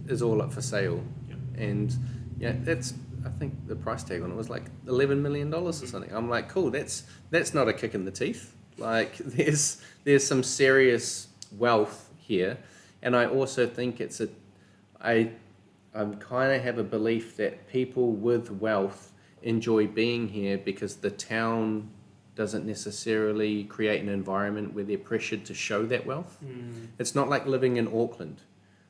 is all up for sale.
Yep.
And that's, I think the price tag on it was like $11 million or something. I'm like, cool, that's not a kick in the teeth. Like there's some serious wealth here. And I also think I kind of have a belief that people with wealth enjoy being here because the town doesn't necessarily create an environment where they're pressured to show that wealth. It's not like living in Auckland,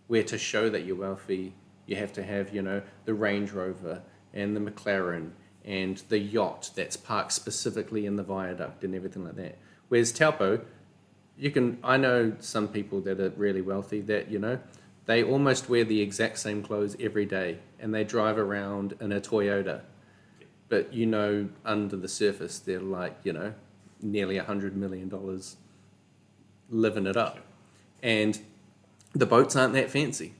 where to show that you're wealthy, you have to have, the Range Rover and the McLaren and the yacht that's parked specifically in the viaduct and everything like that. Whereas Taupo, I know some people that are really wealthy that, they almost wear the exact same clothes every day and they drive around in a Toyota. But, under the surface, they're like, nearly $100 million living it up. And the boats aren't that fancy.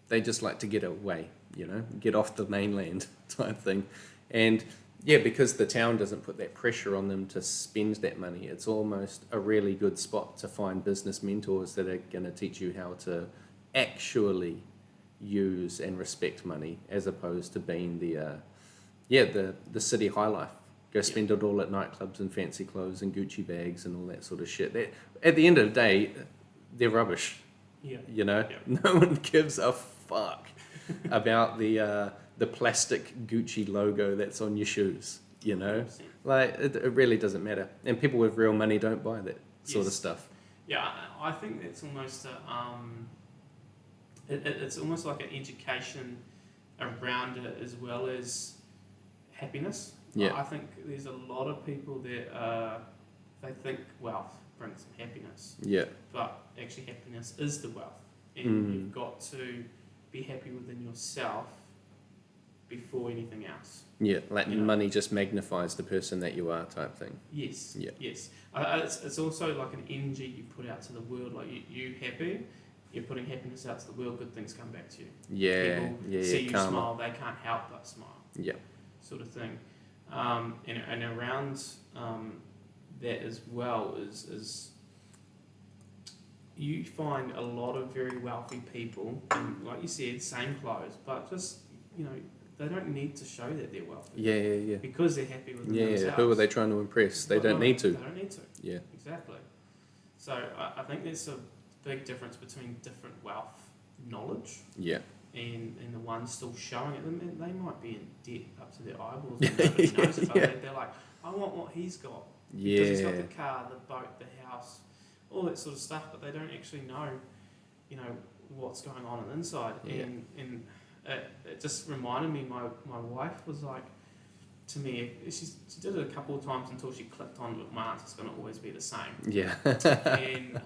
They just like to get away, get off the mainland type thing. And, because the town doesn't put that pressure on them to spend that money, it's almost a really good spot to find business mentors that are going to teach you how to actually use and respect money as opposed to being the city high life. Go spend it all at nightclubs and fancy clothes and Gucci bags and all that sort of shit. That, at the end of the day, they're rubbish.
Yeah.
No one gives a fuck about the plastic Gucci logo that's on your shoes. 100%. Like it really doesn't matter. And people with real money don't buy that sort of stuff.
Yeah, I think it's almost it's almost like an education around it as well as happiness.
Yeah.
I think there's a lot of people that they think wealth brings them happiness.
Yeah.
But actually happiness is the wealth. And you've got to be happy within yourself before anything else.
Yeah, like money just magnifies the person that you are type thing.
Yes.
Yeah.
Yes. It's also like an energy you put out to the world. Like you happy, you're putting happiness out to the world, good things come back to you.
Yeah.
People see you
karma.
smile, they can't help but smile.
Yeah.
Sort of thing. And around that as well is you find a lot of very wealthy people, and like you said, same clothes, but just, they don't need to show that they're wealthy.
Yeah.
Because they're happy with themselves.
Yeah. Who are they trying to impress? They don't need to.
They don't need to.
Yeah.
Exactly. So I think there's a big difference between different wealth knowledge.
Yeah.
And the ones still showing it, and they might be in debt up to their eyeballs. And nobody knows it, but they're like, I want what he's got.
Yeah.
Because he's got the car, the boat, the house, all that sort of stuff, but they don't actually know, what's going on the inside.
Yeah.
And it just reminded me, my wife was like, to me, she did it a couple of times until she clicked on it. My answer's going to always be the same.
Yeah.
And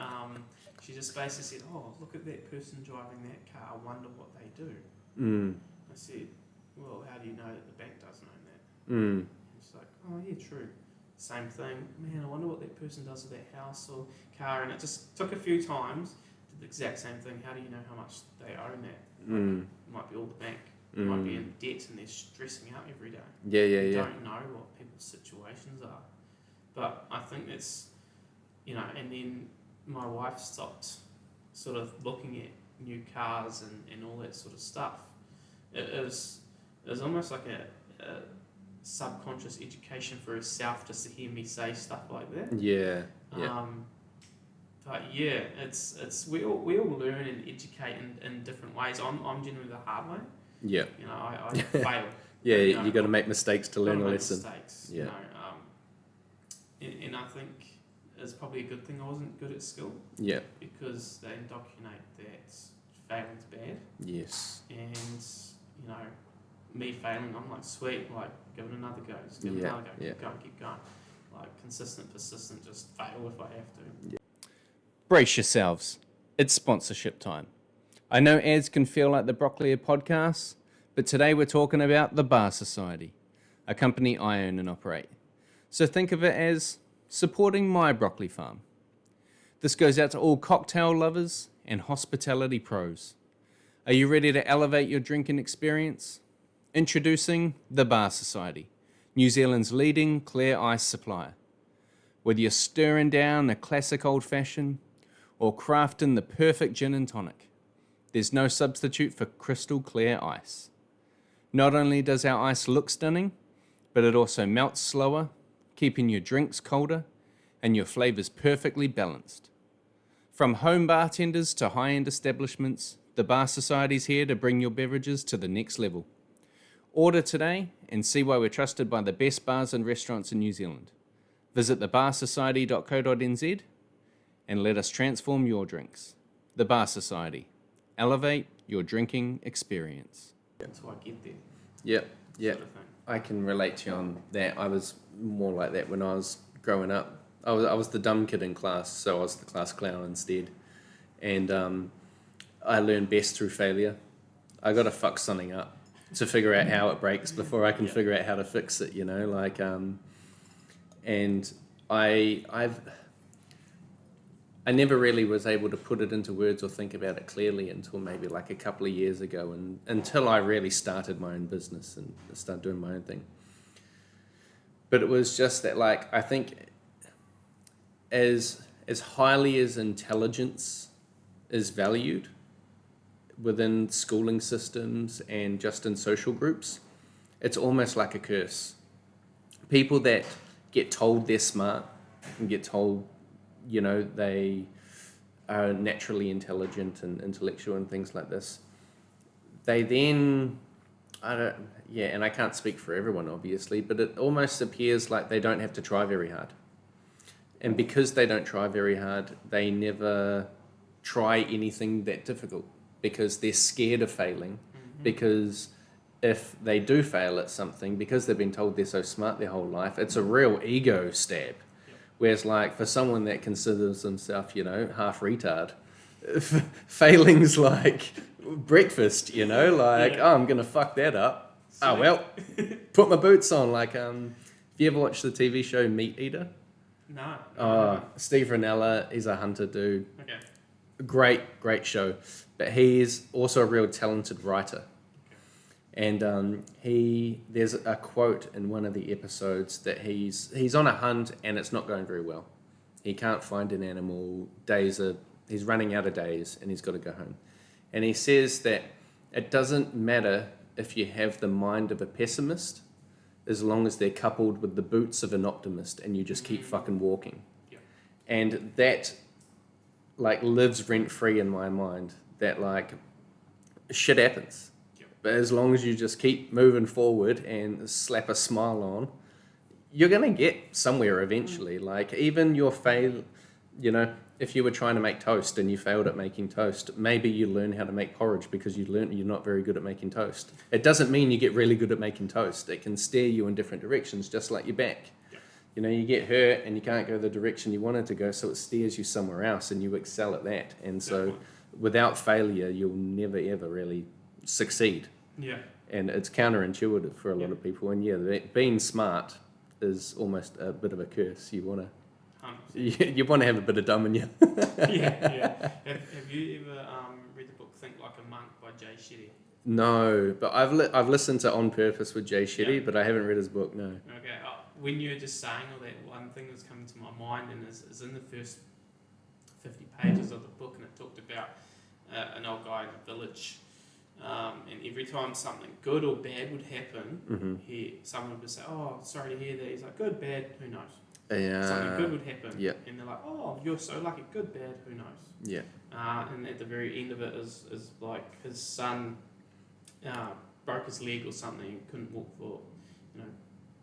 she just basically said, oh, look at that person driving that car, I wonder what they do. I said, well, how do you know that the bank doesn't own that? And she's like, oh yeah, true. Same thing. Man, I wonder what that person does with that house or car. And it just took a few times, did the exact same thing. How do you know how much they own that? It might be all the bank. It might be in debt and they're stressing out every day. You don't know what people's situations are. But I think that's, and then my wife stopped sort of looking at new cars and all that sort of stuff. It was almost like a subconscious education for herself just to hear me say stuff like that.
Yeah.
But yeah, it's we all learn and educate in different ways. I'm generally the hard way.
Yeah.
I fail.
Yeah, you got to make mistakes to learn a lesson.
Mistakes,
yeah.
And I think it's probably a good thing I wasn't good at school.
Yeah.
Because they indoctrinate that failing's bad.
Yes.
And, you know, me failing, I'm like, sweet, like, give it another go, just give it another go, keep going. Like, consistent, persistent, just fail if I have to.
Yeah. Brace yourselves. It's sponsorship time. I know ads can feel like the Broccoli podcast, but today we're talking about the Bar Society, a company I own and operate. So think of it as supporting my broccoli farm. This goes out to all cocktail lovers and hospitality pros. Are you ready to elevate your drinking experience? Introducing the Bar Society, New Zealand's leading clear ice supplier. Whether you're stirring down a classic old-fashioned or crafting the perfect gin and tonic, there's no substitute for crystal clear ice. Not only does our ice look stunning, but it also melts slower, keeping your drinks colder and your flavors perfectly balanced. From home bartenders to high-end establishments, the Bar Society's here to bring your beverages to the next level. Order today and see why we're trusted by the best bars and restaurants in New Zealand. Visit thebarsociety.co.nz and let us transform your drinks. The Bar Society. Elevate your drinking experience.
That's why I get there.
Yep.
Sort of thing.
I can relate to you on that. I was more like that when I was growing up. I was the dumb kid in class, so I was the class clown instead. And I learned best through failure. I got to fuck something up to figure out how it breaks before I can figure out how to fix it, you know? Like, and I never really was able to put it into words or think about it clearly until maybe like a couple of years ago, and until I really started my own business and started doing my own thing. But it was just that, like, I think as highly as intelligence is valued within schooling systems and just in social groups, it's almost like a curse. People that get told they're smart and get told, you know, they are naturally intelligent and intellectual and things like this, they then, and I can't speak for everyone obviously, but it almost appears like they don't have to try very hard. And because they don't try very hard, they never try anything that difficult because they're scared of failing. Because if they do fail at something, because they've been told they're so smart their whole life, it's a real ego stab. Whereas, like, for someone that considers himself, you know, half retard, failing's like breakfast, you know, like, oh, I'm going to fuck that up. Sweet. Oh, well, put my boots on. Like, have you ever watched the TV show Meat Eater?
No.
Steve Rinella, he's a hunter dude.
Okay.
Great show. But he's also a real talented writer. And there's a quote in one of the episodes that he's on a hunt and it's not going very well. He can't find an animal. He's running out of days and he's got to go home. And he says that it doesn't matter if you have the mind of a pessimist as long as they're coupled with the boots of an optimist and you just keep fucking walking.
Yeah.
And that, like, lives rent-free in my mind, that, like, shit happens. But as long as you just keep moving forward and slap a smile on, you're going to get somewhere eventually. Like, even your fail, you know, if you were trying to make toast and you failed at making toast, maybe you learn how to make porridge because you learned you're not very good at making toast. It doesn't mean you get really good at making toast. It can steer you in different directions, just like your back. Yeah. You know, you get hurt and you can't go the direction you wanted to go, so it steers you somewhere else and you excel at that. And so without failure, you'll never, ever really succeed.
Yeah.
And it's counterintuitive for a lot of people. And being smart is almost a bit of a curse. You want to have a bit of dumb in you.
Yeah. Have you ever read the book Think Like a Monk by Jay Shetty?
No, but I've listened to On Purpose with Jay Shetty, but I haven't read his book. No.
Okay. When you were just saying all that, one thing that's coming to my mind and is in the first 50 pages of the book, and it talked about an old guy in a village. And every time something good or bad would happen, someone would say, "Oh, sorry to hear that." He's like, "Good, bad, who knows?" Something good would happen, and they're like, "Oh, you're so lucky. Good, bad, who knows?"
Yeah.
And at the very end of it is like his son broke his leg or something, couldn't walk for, you know,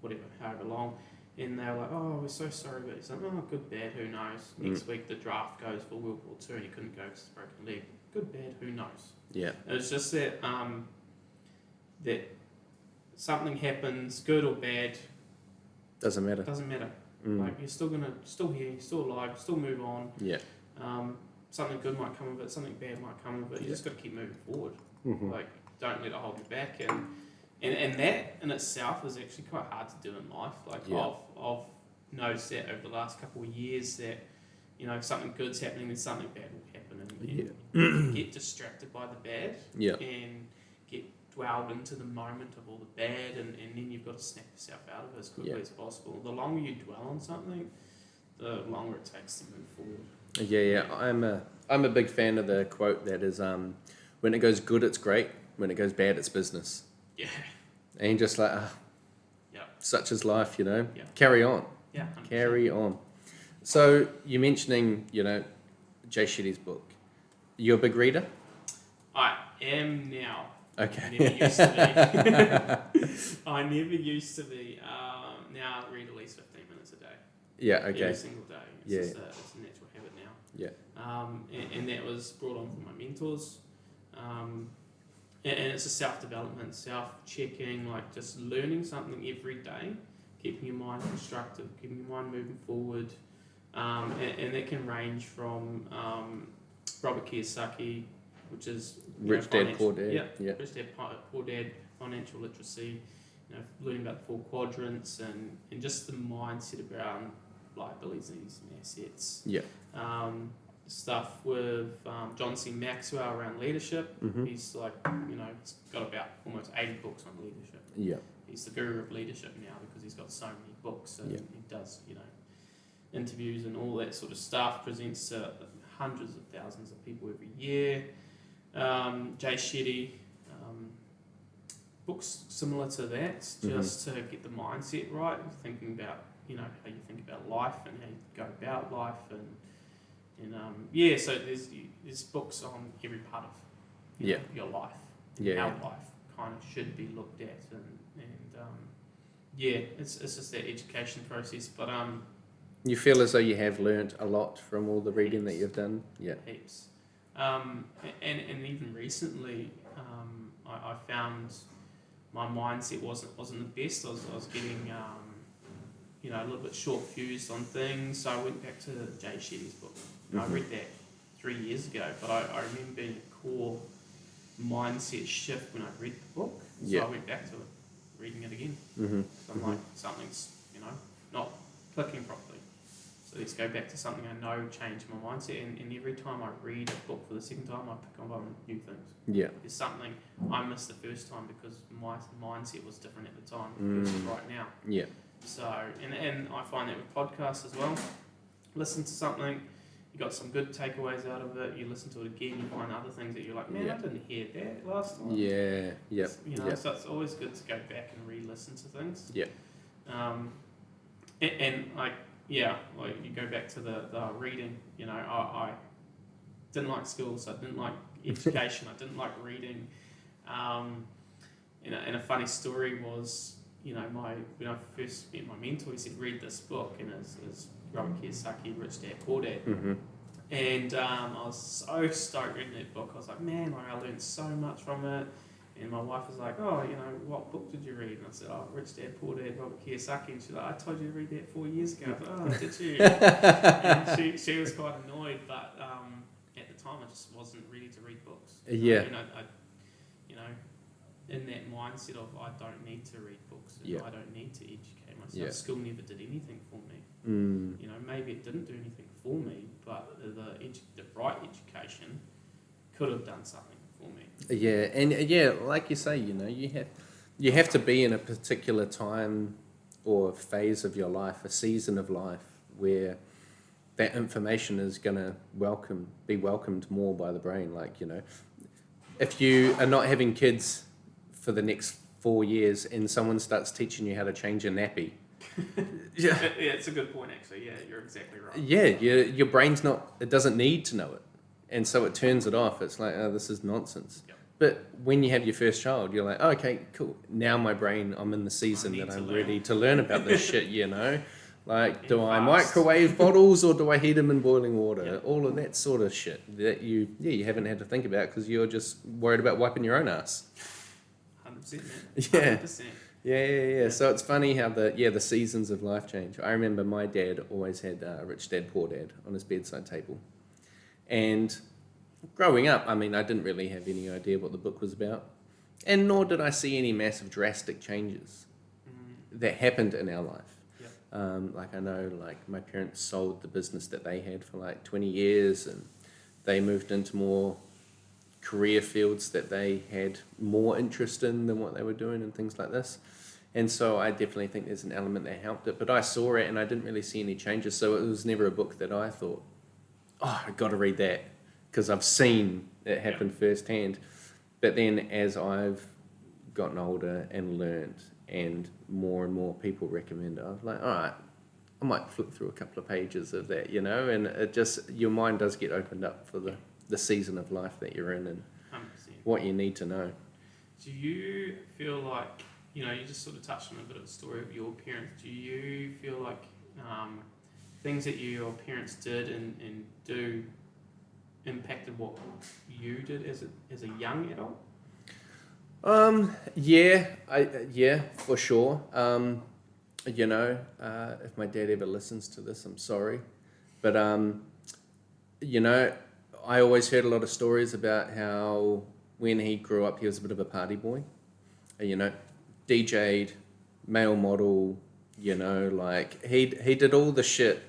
whatever, however long, And they were like, oh, we're so sorry, but he's like, oh, good, bad, who knows? Next week the draft goes for World War II and he couldn't go because he's broken leg. Good, bad, who knows?
Yeah.
It's just that that something happens, good or bad,
Doesn't matter.
doesn't matter. Like you're still here, you're still alive, still move on.
Yeah.
Something good might come of it, something bad might come of it. You just got to keep moving forward. Like don't let it hold you back. And that in itself is actually quite hard to do in life. Like I've noticed that over the last couple of years that, you know, something good's happening and something bad will happen, and you get distracted by the bad and get dwelled into the moment of all the bad, and then you've got to snap yourself out of it as quickly as possible. The longer you dwell on something, the longer it takes to move forward.
Yeah. I'm a big fan of the quote that is, when it goes good, it's great. When it goes bad, it's business.
Yeah.
And just like, such is life, you know.
Yeah.
Carry on.
Yeah. 100%.
Carry on. So you're mentioning, you know, Jay Shetty's book. You're a big reader?
I am now.
Okay.
I never used to be. I never used to be. Now I read at least 15 minutes a day.
Yeah, okay.
Every single day. It's just it's a natural habit now.
Yeah.
And that was brought on from my mentors. And it's a self-development, self-checking, like just learning something every day, keeping your mind constructive, keeping your mind moving forward. And that can range from Robert Kiyosaki, which is
Rich Dad, Poor Dad.
Yeah. Rich Dad, Poor Dad, financial literacy, you know, learning about the 4 quadrants and just the mindset around liabilities and assets.
Yeah.
Stuff with John C. Maxwell around leadership. He's like, you know, he's got about almost 80 books on leadership.
Yeah.
He's the guru of leadership now because he's got so many books and he does, you know, interviews and all that sort of stuff, presents to hundreds of thousands of people every year. Jay Shetty, books similar to that, just to get the mindset right, thinking about, you know, how you think about life and how you go about life and so there's books on every part of you know, your life, how life kind of should be looked at, it's just that education process. But
you feel as though you have learnt a lot from all the reading that you've done. Yeah,
heaps. And even recently, I found my mindset wasn't the best. I was getting you know, a little bit short fused on things, so I went back to Jay Shetty's book. I read that 3 years ago, but I remember being a core mindset shift when I read the book. So I went back to it, reading it again. So I'm like, something's, you know, not clicking properly. So let's go back to something I know changed my mindset. And every time I read a book for the second time, I pick up on new things.
Yeah.
There's something I missed the first time because my mindset was different at the time versus right now.
Yeah.
So, and I find that with podcasts as well. Listen to something, you got some good takeaways out of it, you listen to it again, you find other things that you're like, man, I didn't hear that last time.
Yeah, yeah.
You know, so it's always good to go back and re-listen to things.
Yeah.
And like you go back to the reading, you know, I didn't like schools, I didn't like education, I didn't like reading. And a funny story was, you know, when I first met my mentor, he said, read this book, and it's Robert Kiyosaki, Rich Dad, Poor Dad. And I was so stoked reading that book. I was like, man, I learned so much from it. And my wife was like, oh, you know, what book did you read? And I said, oh, Rich Dad, Poor Dad, Robert Kiyosaki. And she's like, I told you to read that 4 years ago. I was like, oh, did you? And she was quite annoyed, but at the time I just wasn't ready to read books.
Yeah.
You know, in that mindset of I don't need to read books, and I don't need to educate myself.
Yeah.
School never did anything for me. You know, maybe it didn't do anything for me, but the right education could have done something for me.
Yeah, and like you say, you know, you have to be in a particular time or phase of your life, a season of life, where that information is going to be welcomed more by the brain. Like, you know, if you are not having kids for the next 4 years and someone starts teaching you how to change a nappy.
Yeah, it's a good point, actually. Yeah, you're exactly right.
Yeah, your brain's it doesn't need to know it. And so it turns it off. It's like, oh, this is nonsense.
Yep.
But when you have your first child, you're like, oh, okay, cool. Now I'm in the season that I'm ready to learn about this shit, you know? Like, do I microwave bottles or do I heat them in boiling water?
Yeah.
All of that sort of shit that you haven't had to think about because you're just worried about wiping your own ass.
100%, man.
Yeah.
100%.
Yeah. So it's funny how the seasons of life change. I remember my dad always had Rich Dad, Poor Dad on his bedside table. And growing up, I mean, I didn't really have any idea what the book was about. And nor did I see any massive drastic changes that happened in our life. Like I know, like my parents sold the business that they had for like 20 years and they moved into more career fields that they had more interest in than what they were doing and things like this. And so I definitely think there's an element that helped it. But I saw it and I didn't really see any changes. So it was never a book that I thought, oh, I've got to read that because I've seen it happen firsthand. But then as I've gotten older and learned and more people recommend it, I was like, all right, I might flip through a couple of pages of that, you know, and it just, your mind does get opened up for the season of life that you're in and
100%.
what you need to know.
Do you feel like, you know, you just sort of touched on a bit of the story of your parents. Do you feel like things that your parents did and do impacted what you did as a young adult? Yeah, for sure. You know, if my dad ever listens to this, I'm sorry. But, you know, I always heard a lot of stories about how when he grew up, he was a bit of a party boy. You know, DJ'd, male model, you know, like he did all the shit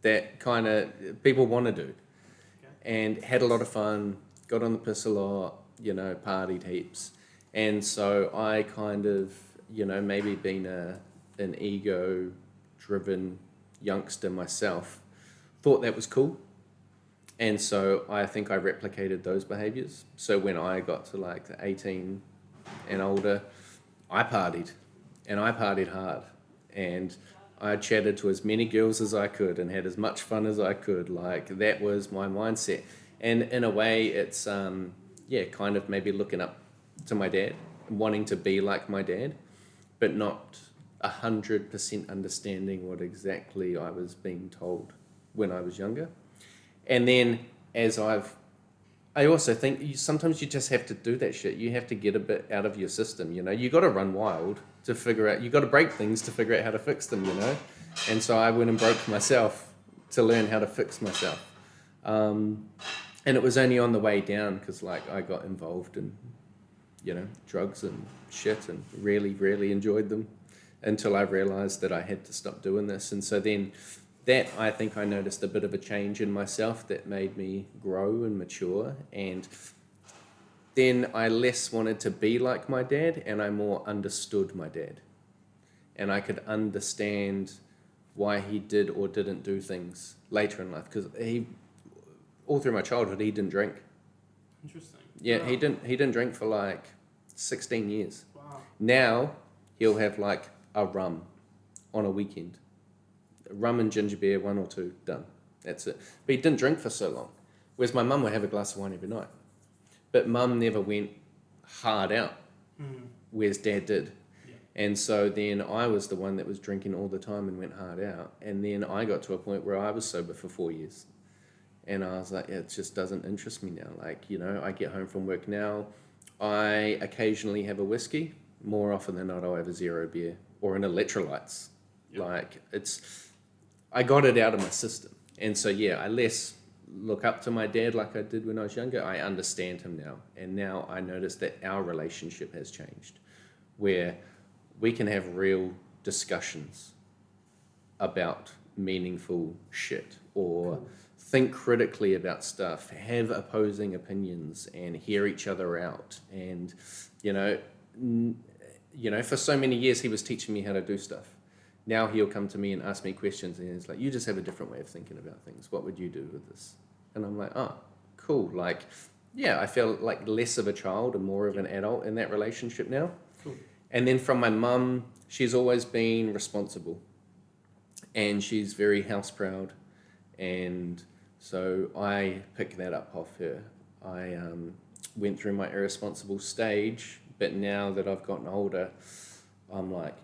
that kind of people want to do. And had a lot of fun, got on the piss a lot, you know, partied heaps. And so I kind of, you know, maybe being an ego-driven youngster myself, thought that was cool. And so I think I replicated those behaviors. So when I got to like 18 and older, I partied. And I partied hard. And I chatted to as many girls as I could and had as much fun as I could. Like, that was my mindset. And in a way, it's, kind of maybe looking up to my dad, wanting to be like my dad, but not 100% understanding what exactly I was being told when I was younger. And then I also think sometimes you just have to do that shit. You have to get a bit out of your system, you know. You got to run wild to figure out, you got to break things to figure out how to fix them, you know. And so I went and broke myself to learn how to fix myself. And it was only on the way down because like I got involved in, you know, drugs and shit and really enjoyed them until I realized that I had to stop doing this. And so then that, I think I noticed a bit of a change in myself that made me grow and mature. And then I less wanted to be like my dad and I more understood my dad. And I could understand why he did or didn't do things later in life. Because all through my childhood, he didn't drink. Interesting.
Yeah,
wow.
he didn't drink for like 16 years.
Wow.
Now he'll have like a rum on a weekend. Rum and ginger beer, 1 or 2, done. That's it. But he didn't drink for so long. Whereas my mum would have a glass of wine every night. But mum never went hard out, whereas dad did.
Yeah.
And so then I was the one that was drinking all the time and went hard out. And then I got to a point where I was sober for 4 years. And I was like, it just doesn't interest me now. Like, you know, I get home from work now. I occasionally have a whiskey. More often than not, I'll have a zero beer or an electrolytes.
Yep.
Like, I got it out of my system. And so, yeah, I less look up to my dad like I did when I was younger. I understand him now. And now I notice that our relationship has changed, where we can have real discussions about meaningful shit or think critically about stuff, have opposing opinions and hear each other out. And, you know, for so many years he was teaching me how to do stuff. Now he'll come to me and ask me questions and it's like, you just have a different way of thinking about things. What would you do with this? And I'm like, oh, cool. Like, yeah, I feel like less of a child and more of an adult in that relationship now.
Cool.
And then from my mum, she's always been responsible and she's very house proud. And so I pick that up off her. went through my irresponsible stage, but now that I've gotten older, I'm like,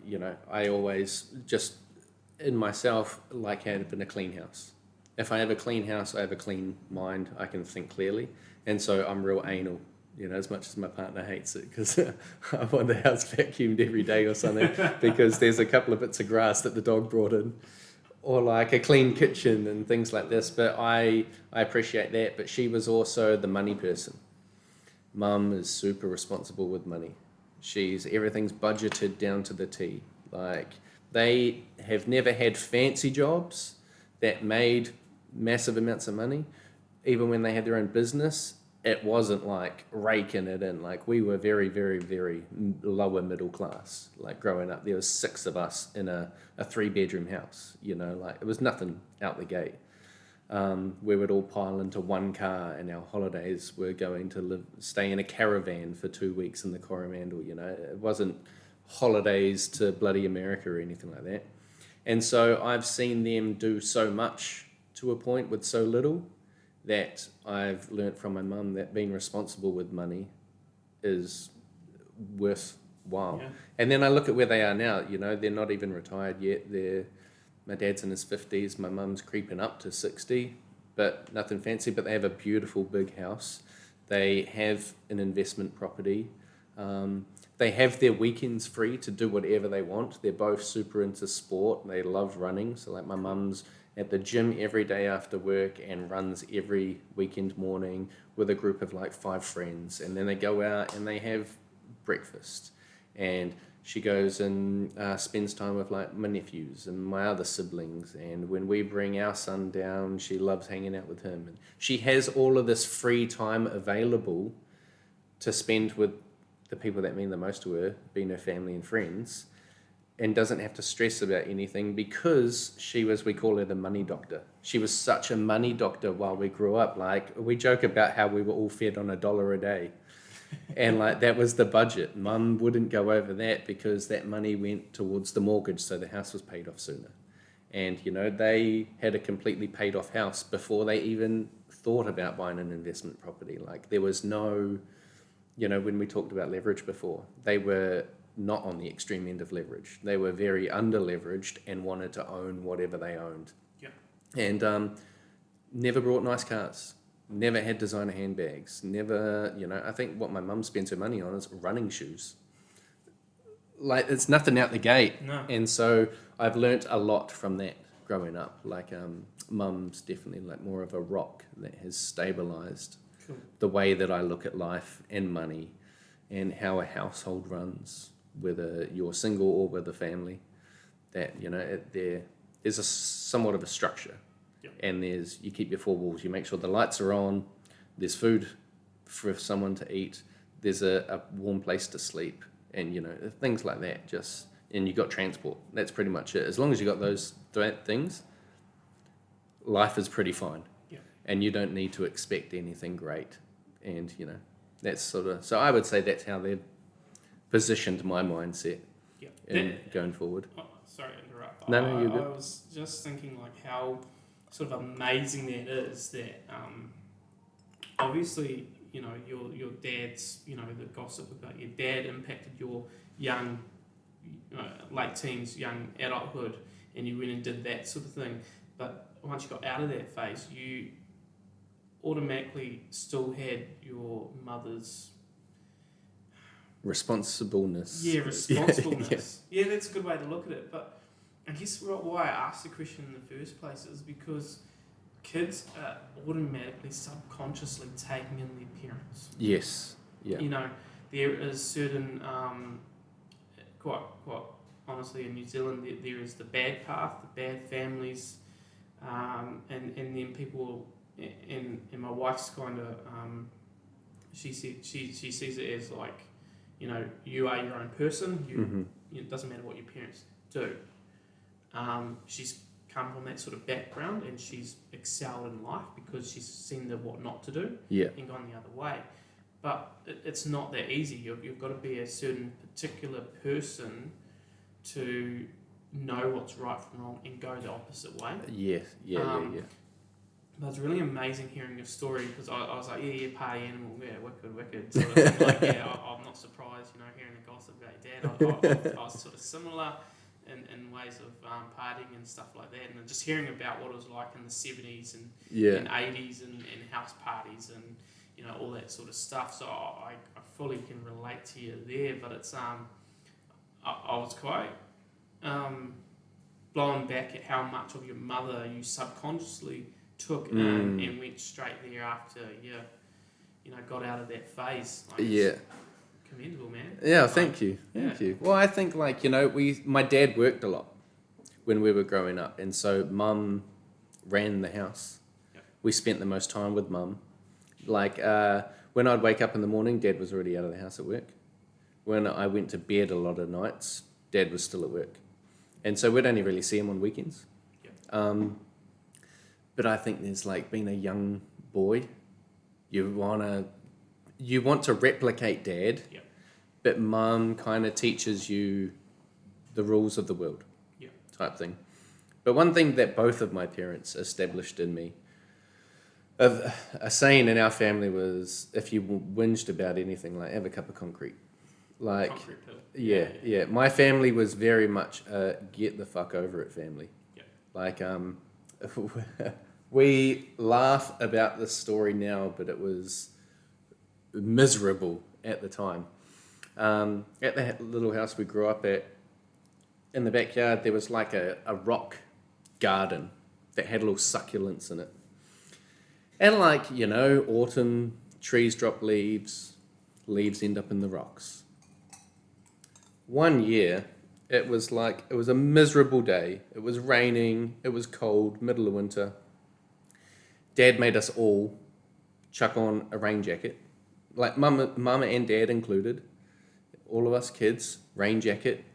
I always just in myself like having a clean house. If I have a clean house, I have a clean mind, I can think clearly. And so I'm real anal, as much as my partner hates it, because I want the house vacuumed every day or something, because there's a couple of bits of grass that the dog brought in, or like a clean kitchen and things like this. But I appreciate that. But she was also the money person. Mum is super responsible with money. Everything's budgeted down to the T. Like, they have never had fancy jobs that made massive amounts of money. Even when they had their own business, it wasn't like raking it in. Like, we were very, very, very lower middle class. Like, growing up, there was 6 of us in a 3-bedroom house, like, it was nothing out the gate. We would all pile into one car, and our holidays were going to stay in a caravan for 2 weeks in the Coromandel. It wasn't holidays to bloody America or anything like that. And so I've seen them do so much to a point with so little, that I've learnt from my mum that being responsible with money is worthwhile. Yeah. And then I look at where they are now. They're not even retired yet. My dad's in his 50s, my mum's creeping up to 60, but nothing fancy. But they have a beautiful big house. They have an investment property. They have their weekends free to do whatever they want. They're both super into sport. They love running. So like, my mum's at the gym every day after work and runs every weekend morning with a group of like 5 friends. And then they go out and they have breakfast. And she goes and spends time with like my nephews and my other siblings. And when we bring our son down, she loves hanging out with him. And she has all of this free time available to spend with the people that mean the most to her, being her family and friends, and doesn't have to stress about anything, because we call her the money doctor. She was such a money doctor while we grew up. Like, we joke about how we were all fed on $1 a day. And like, that was the budget. Mum wouldn't go over that, because that money went towards the mortgage, so the house was paid off sooner. And they had a completely paid off house before they even thought about buying an investment property. Like, there was no, when we talked about leverage before, they were not on the extreme end of leverage. They were very under leveraged and wanted to own whatever they owned. Yeah. And never brought nice cars. Never had designer handbags. Never, I think what my mum spends her money on is running shoes. Like, it's nothing out the gate. No. And so I've learnt a lot from that growing up. Like, mum's definitely like more of a rock that has stabilised the way that I look at life and money and how a household runs, whether you're single or with a family. That, there's somewhat of a structure. And you keep your 4 walls, you make sure the lights are on, there's food for someone to eat, there's a warm place to sleep, and things like that. And you got transport. That's pretty much it. As long as you got those things, life is pretty fine. Yeah. And you don't need to expect anything great. And that's so I would say that's how they've positioned my mindset going forward.
Oh, sorry to interrupt.
No, you're good.
I was just thinking like how sort of amazing that is, that obviously your dad's the gossip about your dad impacted your young late teens, young adulthood, and you went and did that sort of thing. But once you got out of that phase, you automatically still had your mother's
responsibleness.
Yeah, responsibleness. Yeah, that's a good way to look at it. But I guess why I asked the question in the first place is because kids are automatically, subconsciously taking in their parents.
Yes. Yeah.
There is certain, quite honestly, in New Zealand, there is the bad path, the bad families, and then people, and my wife's kind of, she sees it as like, you are your own person. It doesn't matter what your parents do. She's come from that sort of background, and she's excelled in life because she's seen what not to do and gone the other way. But it's not that easy. You've got to be a certain particular person to know what's right from wrong and go the opposite way.
Yeah.
But it's really amazing hearing your story because I was like, yeah, party animal, yeah, wicked, sort of thing. Like, yeah, I'm not surprised, hearing the gossip about your dad. I was sort of similar in ways of partying and stuff like that, and just hearing about what it was like in the 70s and 80s and house parties and all that sort of stuff. So I fully can relate to you there. But it's I was quite blown back at how much of your mother you subconsciously took and went straight there after you got out of that phase. Like, commendable, man.
Yeah, thank you. Well, I think my dad worked a lot when we were growing up, and so mum ran the house. Yep. We spent the most time with mum. Like when I'd wake up in the morning, dad was already out of the house at work. When I went to bed a lot of nights, dad was still at work, and so we'd only really see him on weekends. Yep. But I think there's being a young boy, you want to replicate dad,
yep.
but mum kind of teaches you the rules of the world,
yep.
type thing. But one thing that both of my parents established in me, a saying in our family was, if you whinged about anything, have a cup of concrete.
Concrete pill.
Yeah. My family was very much a get the fuck over it family.
Yeah.
We laugh about this story now, but it was miserable at the time. At the little house we grew up at, in the backyard, there was a rock garden that had little succulents in it. And autumn, trees drop leaves end up in the rocks. One year, it was a miserable day. It was raining, it was cold, middle of winter. Dad made us all chuck on a rain jacket, mama and dad included, all of us kids, rain jacket,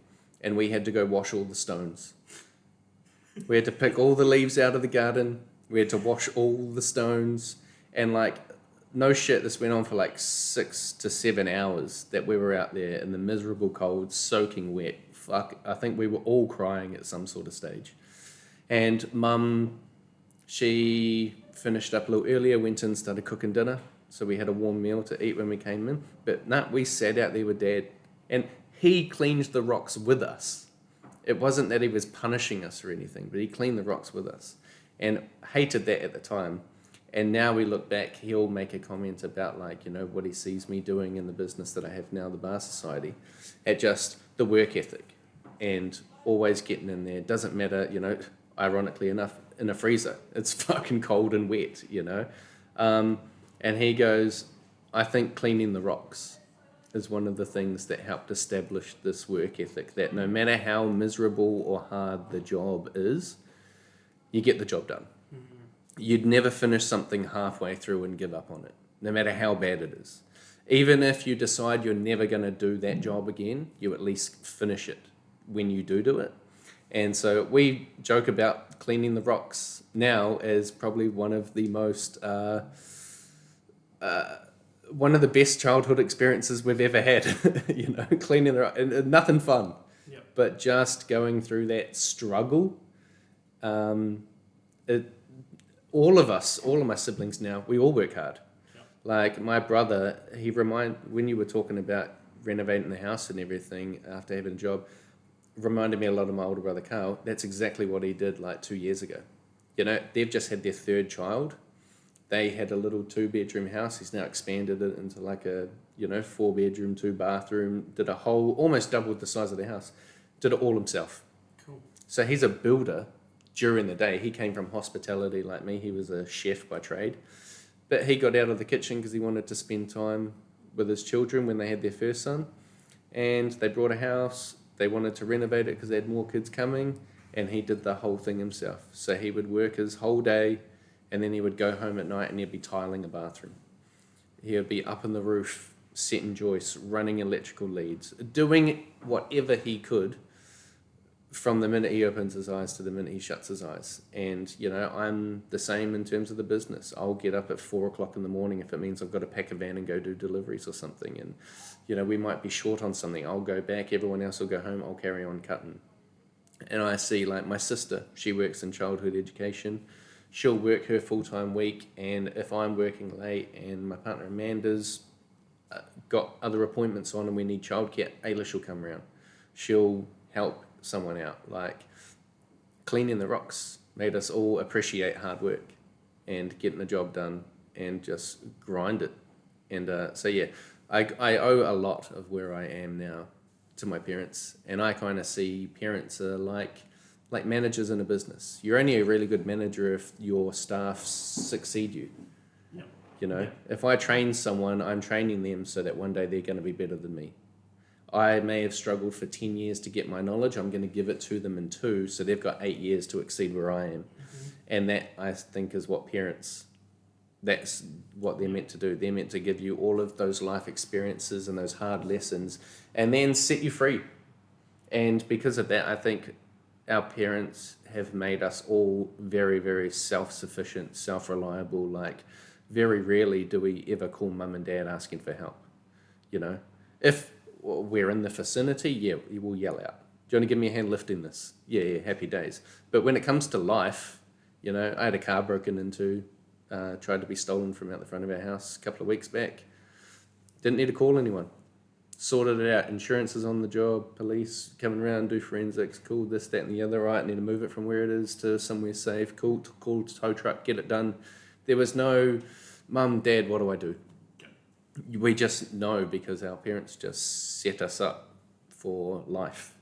and we had to go wash all the stones. We had to pick all the leaves out of the garden, we had to wash all the stones, and no shit, this went on for 6 to 7 hours that we were out there in the miserable cold, soaking wet. Fuck, I think we were all crying at some sort of stage. And mum, she finished up a little earlier, went in, started cooking dinner, so we had a warm meal to eat when we came in. But we sat out there with dad, and he cleaned the rocks with us. It wasn't that he was punishing us or anything, but he cleaned the rocks with us, and hated that at the time. And now we look back, he'll make a comment about what he sees me doing in the business that I have now, the Bar Society, at just the work ethic and always getting in there. Doesn't matter, ironically enough, in a freezer. It's fucking cold and wet, And he goes, I think cleaning the rocks is one of the things that helped establish this work ethic, that no matter how miserable or hard the job is, you get the job done. Mm-hmm. You'd never finish something halfway through and give up on it, no matter how bad it is. Even if you decide you're never going to do that job again, you at least finish it when you do it. And so we joke about cleaning the rocks now as probably one of the most, one of the best childhood experiences we've ever had. Cleaning the rocks, and nothing fun,
yep.
But just going through that struggle. All of my siblings now, we all work hard. Yep. My brother, when you were talking about renovating the house and everything after having a job, reminded me a lot of my older brother Carl. That's exactly what he did 2 years ago. They've just had their third child. They had a little 2-bedroom house. He's now expanded it into a 4-bedroom, 2-bathroom, did a whole, almost doubled the size of the house. Did it all himself.
Cool.
So he's a builder during the day. He came from hospitality like me. He was a chef by trade. But he got out of the kitchen because he wanted to spend time with his children when they had their first son. And they brought a house. They wanted to renovate it because they had more kids coming, and he did the whole thing himself. So he would work his whole day, and then he would go home at night and he'd be tiling a bathroom. He would be up on the roof, setting joists, running electrical leads, doing whatever he could from the minute he opens his eyes to the minute he shuts his eyes. And, I'm the same in terms of the business. I'll get up at 4 o'clock in the morning if it means I've got to pack a van and go do deliveries or something. And, we might be short on something. I'll go back. Everyone else will go home. I'll carry on cutting. And I see, my sister, she works in childhood education. she'll work her full-time week, and if I'm working late and my partner Amanda's got other appointments on and we need childcare, Ayla will come around. She'll help someone out. Like cleaning the rocks made us all appreciate hard work and getting the job done and just grind it. And so yeah, I owe a lot of where I am now to my parents, and I kind of see parents are like managers in a business. You're only a really good manager if your staff succeed you.
Yep.
You know,
Yep.
if I train someone, I'm training them so that one day they're going to be better than me. I may have struggled for 10 years to get my knowledge. I'm going to give it to them in 2, so they've got 8 years to exceed where I am.
Mm-hmm.
And that, I think, is what parents, that's what they're meant to do. They're meant to give you all of those life experiences and those hard lessons and then set you free. And because of that, I think our parents have made us all very, very self-sufficient, self-reliable. Like, very rarely do we ever call mum and dad asking for help. You know, if we're in the vicinity, yeah, we'll yell out, do you want to give me a hand lifting this? Yeah, happy days. But when it comes to life, you know, I had a car broken into, tried to be stolen from out the front of our house a couple of weeks back. Didn't need to call anyone. Sorted it out. Insurance is on the job. Police coming around, do forensics. Cool, this, that, and the other. Right, need to move it from where it is to somewhere safe. Cool, call tow truck, get it done. There was no, mum, dad, what do I do? We just know because our parents just set us up for life.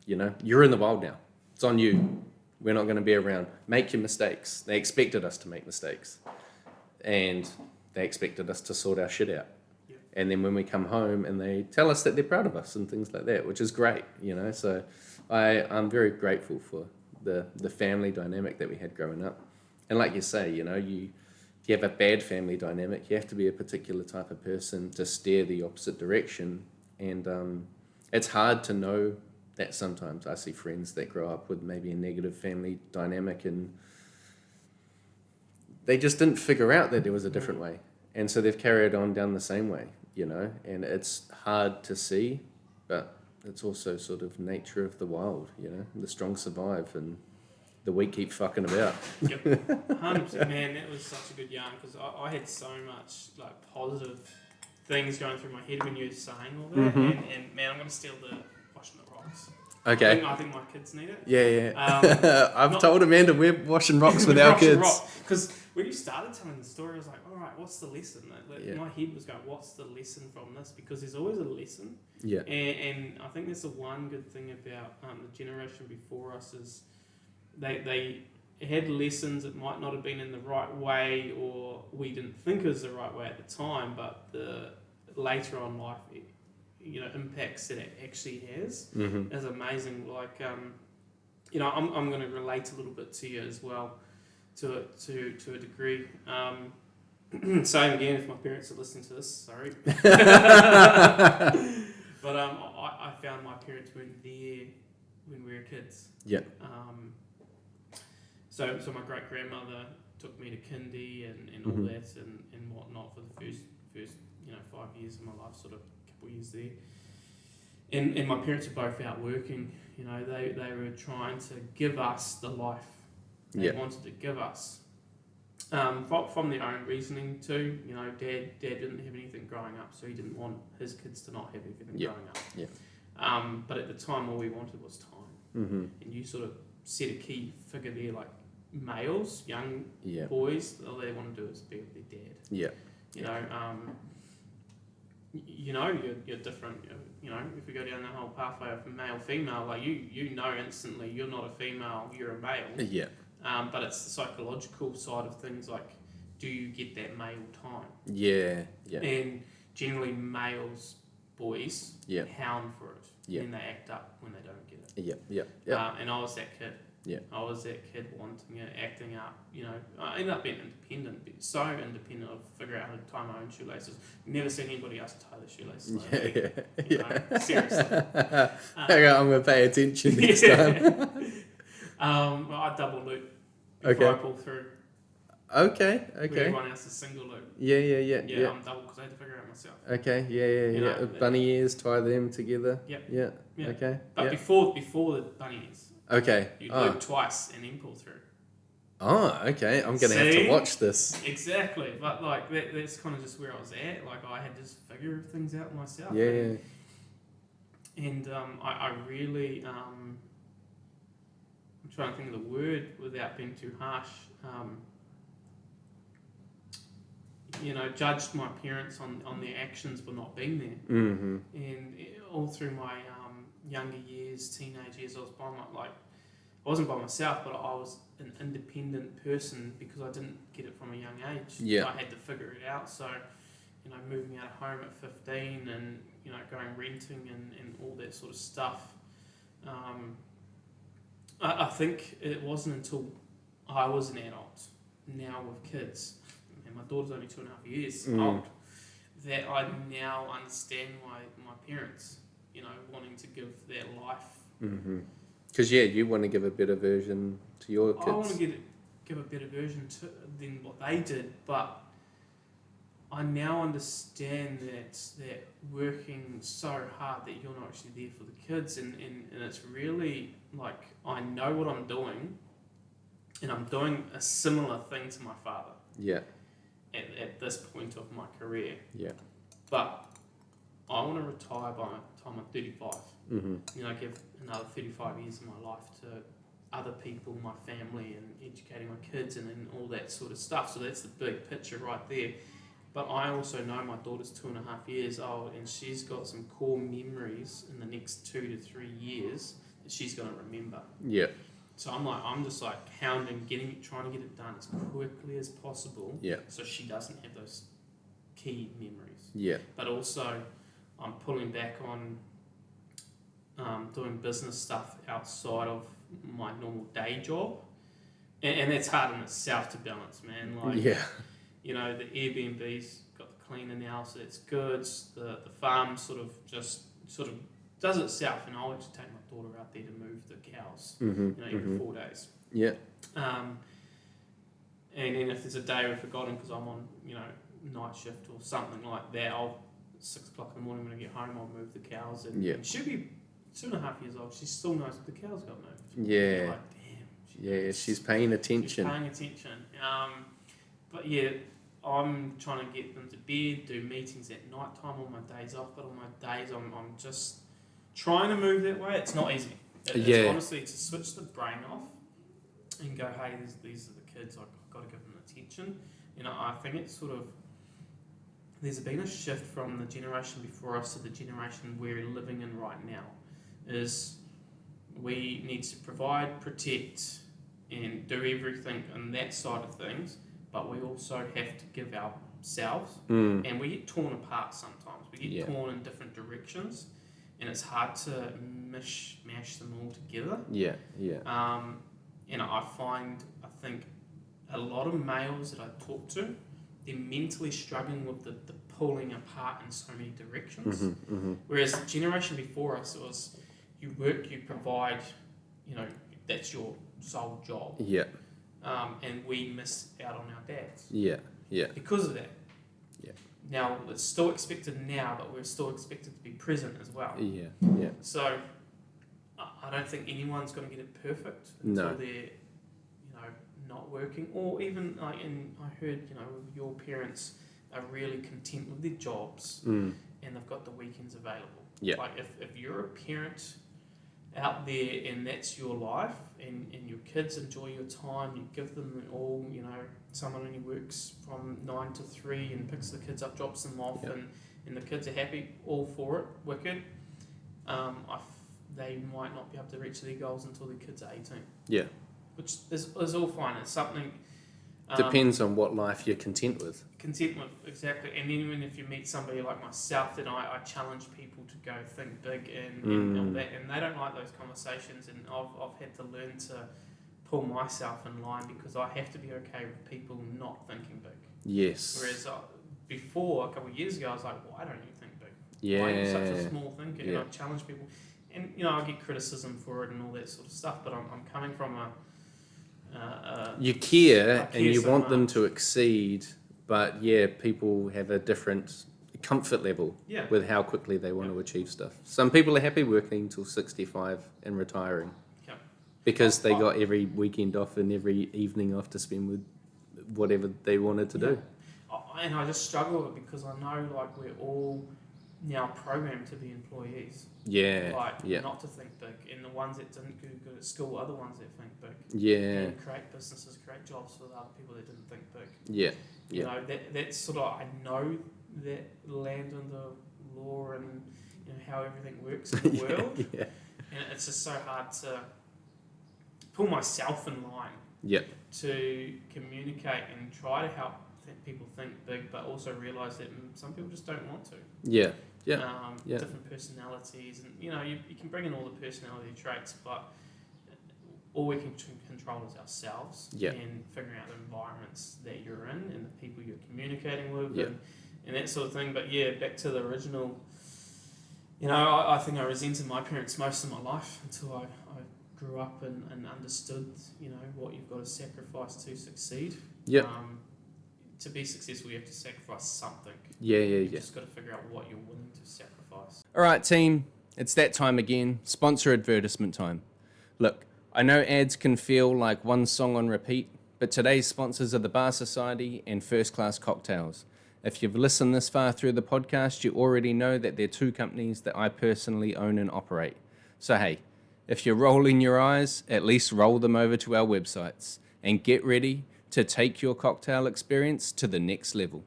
You know, you're in the wild now. It's on you. We're not going to be around. Make your mistakes. They expected us to make mistakes. And they expected us to sort our shit out.
Yeah.
And then when we come home and they tell us that they're proud of us and things like that, which is great, you know. So I'm very grateful for the family dynamic that we had growing up. And like you say, you know, you have a bad family dynamic, you have to be a particular type of person to steer the opposite direction. And it's hard to know that sometimes. I see friends that grow up with maybe a negative family dynamic and they just didn't figure out that there was a different way. And so they've carried on down the same way, you know, and it's hard to see, but it's also sort of nature of the wild, you know, the strong survive and the weak keep fucking about.
Yep, 100%. Man, that was such a good yarn because I had so much like positive things going through my head when you were saying all that.
Mm-hmm.
And man, I'm going to steal the washing the rocks.
Okay.
I think my kids need it.
Yeah. I've told Amanda we're washing rocks with our kids.
Because when you started telling the story, I was like, all right, what's the lesson? Like, my head was going, what's the lesson from this? Because there's always a lesson.
Yeah.
And I think that's the one good thing about the generation before us is they had lessons that might not have been in the right way or we didn't think it was the right way at the time, but the later on life, you know, impacts that it actually has is amazing. Like, you know, I'm going to relate a little bit to you as well, to a degree. Same again, if my parents are listening to this, sorry. But I found my parents weren't there when we were kids.
Yeah.
So my great grandmother took me to kindy and all that and whatnot for the first 5 years of my life, sort of a couple of years there. And my parents were both out working. You know, they were trying to give us the life they wanted to give us. From their own reasoning too. You know, dad didn't have anything growing up, so he didn't want his kids to not have anything growing up. Yeah. But at the time, all we wanted was time. And you sort of set a key figure there, like males, young boys. All they want to do is be with their dad. Yeah. You know, you're different. You know, if we go down the whole pathway of male female, like you know instantly you're not a female, you're a male. Yeah. But it's the psychological side of things, like, do you get that male time? Yeah, yeah. And generally males, boys, hound for it. Yeah. And they act up when they don't get it. Yeah, yeah, yeah. And I was that kid. Yeah. I was that kid wanting it, acting up, you know. I ended up being independent, so independent of figure out how to tie my own shoelaces. Never seen anybody else tie their shoelaces. Like yeah. Seriously.
Hang on, I'm going to pay attention next time.
I double loop before I pull through.
Okay.
Where everyone else is single loop.
Yeah.
Yeah, I'm double because I had to figure it out myself.
Okay, yeah. You know, bunny ears, tie them together. Yep. Yeah. Okay.
But before the bunny ears.
Okay.
You loop twice and then pull through.
Oh, okay. I'm going to have to watch this.
Exactly. But like that's kind of just where I was at. Like I had to just figure things out myself.
Yeah.
And I really, I'm trying to think of the word without being too harsh. Judged my parents on their actions for not being there.
Mm-hmm.
And all through my younger years, teenage years, I wasn't by myself, but I was an independent person because I didn't get it from a young age.
Yeah.
I had to figure it out. So, moving out of home at 15 and, going renting and all that sort of stuff. I think it wasn't until I was an adult, now with kids, and my daughter's only 2.5 years old, that I now understand my parents, wanting to give their life.
Mm-hmm. Because, you want to give a better version to your kids.
I want to give a better version than what they did, but I now understand that working so hard that you're not actually there for the kids, and it's really like I know what I'm doing, and I'm doing a similar thing to my father.
Yeah.
At this point of my career.
Yeah.
But I want to retire by the time I'm 35.
Mm-hmm.
Give another 35 years of my life to other people, my family, and educating my kids and all that sort of stuff. So that's the big picture right there. But I also know my daughter's 2.5 years old, and she's got some core memories in the next 2 to 3 years that she's going to remember.
Yeah.
So I'm just like hounding, trying to get it done as quickly as possible.
Yeah.
So she doesn't have those key memories.
Yeah.
But also, I'm pulling back on doing business stuff outside of my normal day job, and that's hard in itself to balance, man. Like,
yeah.
The Airbnb's got the cleaner now, so it's good. The farm sort of does itself, and I'll actually take my daughter out there to move the cows, every 4 days.
Yeah.
And then if there's a day we've forgotten because I'm on, night shift or something like that, I'll 6 o'clock in the morning when I get home, I'll move the cows. And she'll be 2.5 years old. She still knows the cows got moved.
Yeah.
Like, damn.
She's paying attention.
She's paying attention. But yeah, I'm trying to get them to bed, do meetings at night time on my days off, but on my days I'm just trying to move that way. It's not easy. It's honestly to switch the brain off and go, hey, these are the kids, I've got to give them attention. I think it's sort of, there's been a shift from the generation before us to the generation we're living in right now, is we need to provide, protect, and do everything on that side of things, but we also have to give ourselves, and we get torn apart sometimes. We get torn in different directions, and it's hard to mash them all together.
Yeah.
I think a lot of males that I talk to, they're mentally struggling with the pulling apart in so many directions. Whereas the generation before us, it was you work, you provide, that's your sole job.
Yeah.
And we miss out on our dads.
Yeah.
Because of that.
Yeah.
Now, it's still expected now, but we're still expected to be present as well.
Yeah.
So, I don't think anyone's going to get it perfect until they're, not working. Or even, and I heard, your parents are really content with their jobs and they've got the weekends available.
Yeah.
Like, if you're a parent out there and that's your life and your kids enjoy your time, you give them all, someone only works from 9 to 3 and picks the kids up, drops them off, and the kids are happy, all for it, wicked. They might not be able to reach their goals until their kids are 18.
Yeah.
Which is all fine. It's something...
Depends on what life you're content with.
Exactly. And even if you meet somebody like myself, then I challenge people to go think big and all that. And they don't like those conversations. And I've had to learn to pull myself in line because I have to be okay with people not thinking big.
Yes.
Whereas before, a couple of years ago, I was like, why don't you think big?
Yeah.
Why are you such a small thinker? And I challenge people. And, I get criticism for it and all that sort of stuff. But I'm coming from
you care and you want them to exceed, but people have a different comfort level with how quickly they want to achieve stuff. Some people are happy working till 65 and retiring. Because they got every weekend off and every evening off to spend with whatever they wanted to do.
And I just struggle with it because I know like we're all now programmed to be employees. Not to think big. And the ones that didn't do good at school are the ones that think big.
Yeah.
And create businesses, create jobs for the other people that didn't think big.
Yeah.
You know, that's sort of, I know that land and the law and how everything works in the world. And it's just so hard to pull myself in line to communicate and try to help people think big, but also realise that some people just don't want to. Different personalities, and you can bring in all the personality traits, but all we can control is ourselves and figuring out the environments that you're in and the people you're communicating with and that sort of thing. But back to the original, I think I resented my parents most of my life until I grew up and understood, what you've got to sacrifice to succeed. To be successful, you have to sacrifice something. You've just got to figure out what you're willing to sacrifice.
All right, team, it's that time again. Sponsor advertisement time. Look, I know ads can feel like one song on repeat, but today's sponsors are the Bar Society and First Class Cocktails. If you've listened this far through the podcast, you already know that they're two companies that I personally own and operate. So hey, if you're rolling your eyes, at least roll them over to our websites and get ready to take your cocktail experience to the next level.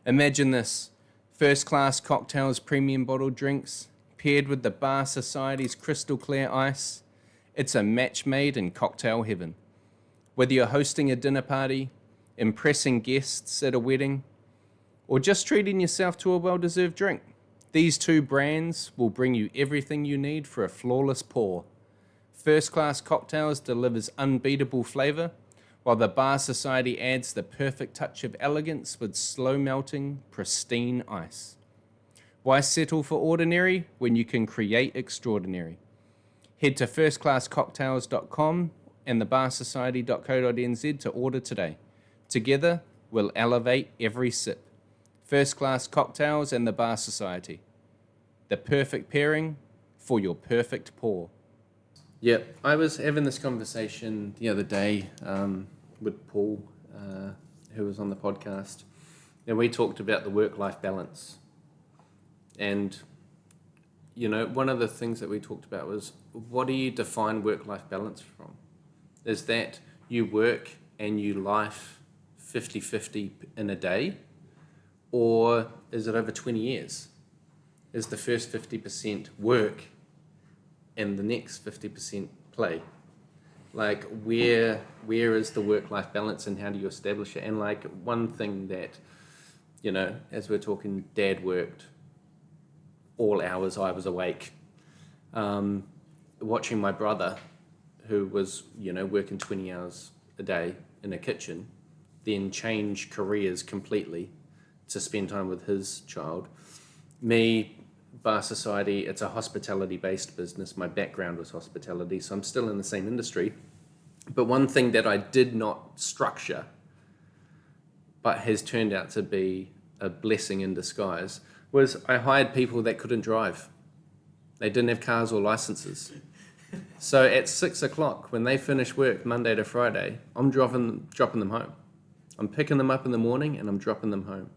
Imagine this: First Class Cocktails premium bottled drinks paired with the Bar Society's crystal clear ice. It's a match made in cocktail heaven. Whether you're hosting a dinner party, impressing guests at a wedding, or just treating yourself to a well-deserved drink, these two brands will bring you everything you need for a flawless pour. First Class Cocktails delivers unbeatable flavor, while the Bar Society adds the perfect touch of elegance with slow-melting, pristine ice. Why settle for ordinary when you can create extraordinary? Head to firstclasscocktails.com and thebarsociety.co.nz to order today. Together, we'll elevate every sip. First Class Cocktails and the Bar Society. The perfect pairing for your perfect pour. Yeah, I was having this conversation the other day with Paul, who was on the podcast, and we talked about the work-life balance. And, one of the things that we talked about was, what do you define work-life balance from? Is that you work and you life 50-50 in a day? Or is it over 20 years? Is the first 50% work and the next 50% play? Like, where is the work-life balance and how do you establish it? And like, one thing that, as we're talking, Dad worked all hours I was awake. Watching my brother, who was, working 20 hours a day in a kitchen, then change careers completely to spend time with his child. Me, Bar Society, it's a hospitality-based business. My background was hospitality, so I'm still in the same industry. But one thing that I did not structure, but has turned out to be a blessing in disguise, was I hired people that couldn't drive. They didn't have cars or licenses. So at 6 o'clock, when they finish work Monday to Friday, I'm dropping them home. I'm picking them up in the morning and I'm dropping them home.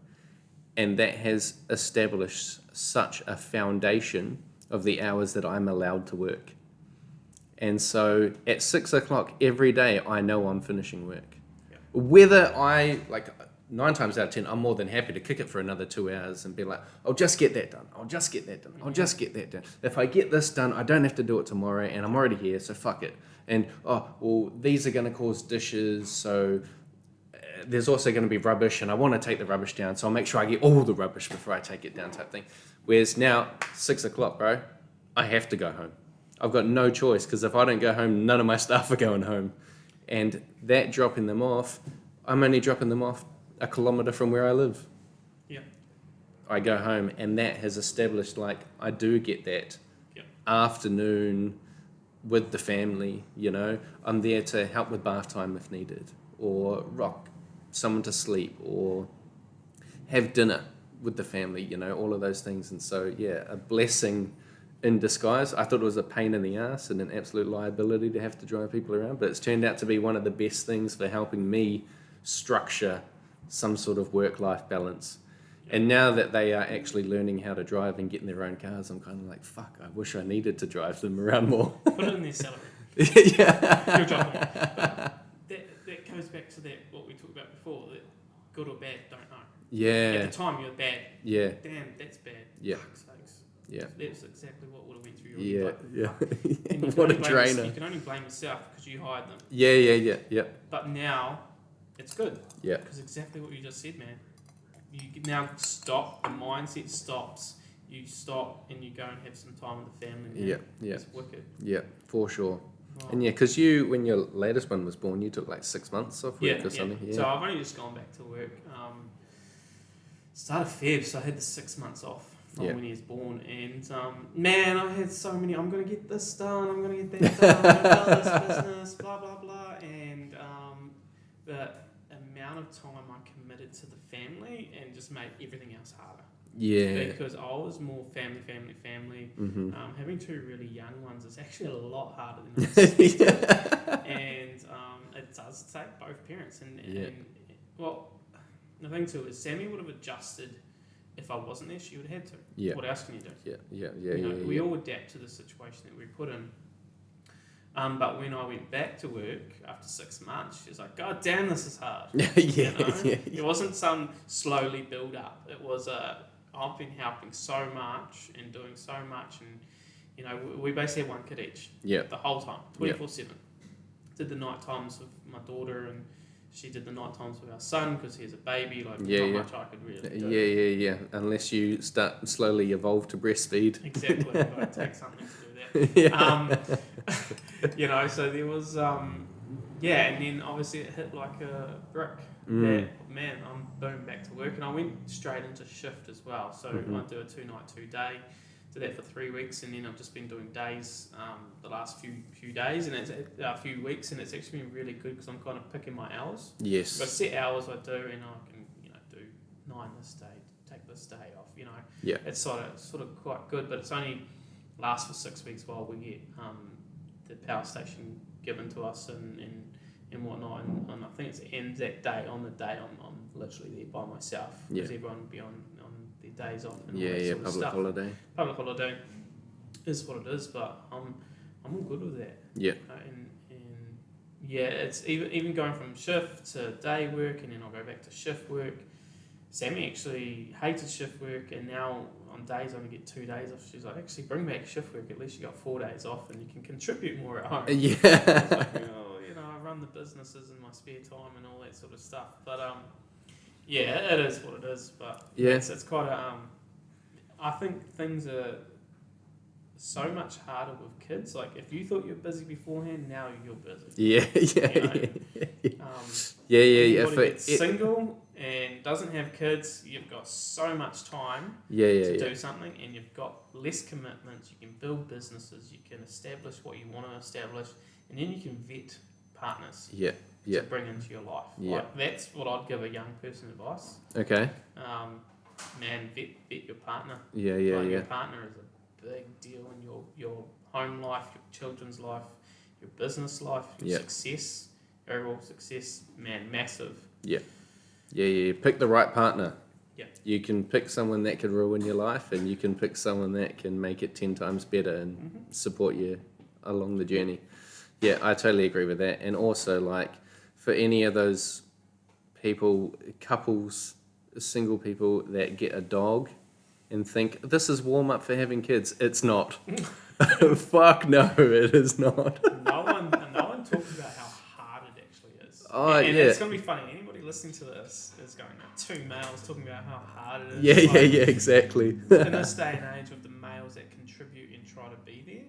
And that has established such a foundation of the hours that I'm allowed to work. And so at 6 o'clock every day, I know I'm finishing work. Yeah. Whether 9 times out of 10, I'm more than happy to kick it for another 2 hours and be like, I'll just get that done. I'll just get that done. If I get this done, I don't have to do it tomorrow and I'm already here, so fuck it. And, these are going to cause dishes, so there's also going to be rubbish and I want to take the rubbish down, so I'll make sure I get all the rubbish before I take it down type thing. Whereas now, 6 o'clock, bro, I have to go home. I've got no choice, because if I don't go home, none of my staff are going home. And that dropping them off, I'm only dropping them off a kilometre from where I live.
Yeah.
I go home, and that has established, I do get that afternoon with the family, I'm there to help with bath time if needed, or rock someone to sleep, or have dinner with the family, all of those things. And so, a blessing in disguise. I thought it was a pain in the ass and an absolute liability to have to drive people around, but it's turned out to be one of the best things for helping me structure some sort of work-life balance. And now that they are actually learning how to drive and getting their own cars, I'm kind of like, fuck, I wish I needed to drive them around more.
Put it in their salary.
Yeah.
You're dropping it. That goes back to that what we talked about before, that good or bad, don't know.
Yeah.
At the time, you're bad.
Yeah.
Damn, that's bad.
Yeah.
Fuck's sakes.
Yeah.
That's exactly what would have went through your head.
Yeah.
And you
What a
can only
drainer.
You can only blame yourself because you hired them.
Yeah.
But now, it's good.
Yeah.
Because exactly what you just said, man. You can now stop, the mindset stops, you stop and you go and have some time with the family. Man.
Yeah.
It's wicked.
Yeah, for sure.
Oh.
And yeah, because you, when your latest one was born, you took like 6 months off work or something. Yeah.
So I've only just gone back to work. Start of Feb, so I had the 6 months off from when he was born. And man, I had so many, I'm going to get this done, I'm going to get that done, I'm going to build this business, blah, blah, blah. And the amount of time I committed to the family and just made everything else harder.
Yeah.
Because I was more family.
Mm-hmm.
Having two really young ones is actually a lot harder than I expected. And it does take both parents. And well, the thing too is Sammy would have adjusted if I wasn't there. She would have had to.
Yeah.
What else can you do?
Yeah.
We all adapt to the situation that we're put in. But when I went back to work after 6 months, she was like, God damn, this is hard. It wasn't some slowly build up. It was I've been helping so much and doing so much, and we basically had one kid each.
Yeah.
The whole time, 24/7. Did the night times with my daughter, and she did the night times with our son because he's a baby. Like not much I could really do.
Yeah. Unless you start slowly evolve to breastfeed.
Exactly. It takes something to do that. So there was and then obviously it hit like a brick. That, man, I'm boom back to work, and I went straight into shift as well. So I do a 2-night 2-day. Did that for 3 weeks, and then I've just been doing days the last few days, and it's a few weeks, and it's actually been really good because I'm kind of picking my hours.
Yes.
I've got set hours I do, and I can do 9 this day, take this day off.
Yeah.
It's sort of quite good, but it's only lasts for 6 weeks while we get the power station given to us and whatnot, and I think it ends that day. On the day, I'm literally there by myself because everyone will be on their days off and all that sort of
public
stuff.
holiday.
Public holiday is what it is, but I'm all good with that.
Yeah.
And it's even going from shift to day work, and then I'll go back to shift work. Sammy actually hated shift work, and now on days I only get 2 days off. She's like, actually bring back shift work. At least you got 4 days off, and you can contribute more at home.
Yeah.
I run the businesses in my spare time and all that sort of stuff. But it is what it is. But it's quite a. I think things are so much harder with kids. Like if you thought you were busy beforehand, now you're busy. Anybody that's single and doesn't have kids, you've got so much time to do something, and you've got less commitments. You can build businesses. You can establish what you want to establish, and then you can vet partners to bring into your life. Like that's what I'd give a young person advice.
Okay.
Man, vet your partner.
Your
partner is a big deal in your home life, your children's life, your business life, your success, your overall success. Man, massive. Yeah.
Pick the right partner.
Yeah.
You can pick someone that could ruin your life, and you can pick someone that can make it 10 times better and support you along the journey. Yeah, I totally agree with that. And also, like, for any of those people, couples, single people that get a dog and think, this is warm-up for having kids. It's not. Fuck no, it is not.
No one talks about how hard it actually is.
Oh,
and it's going to be funny. Anybody listening to this is going, 2 males talking about how hard it is.
Yeah, exactly.
In this day and age of the males that contribute and try to be there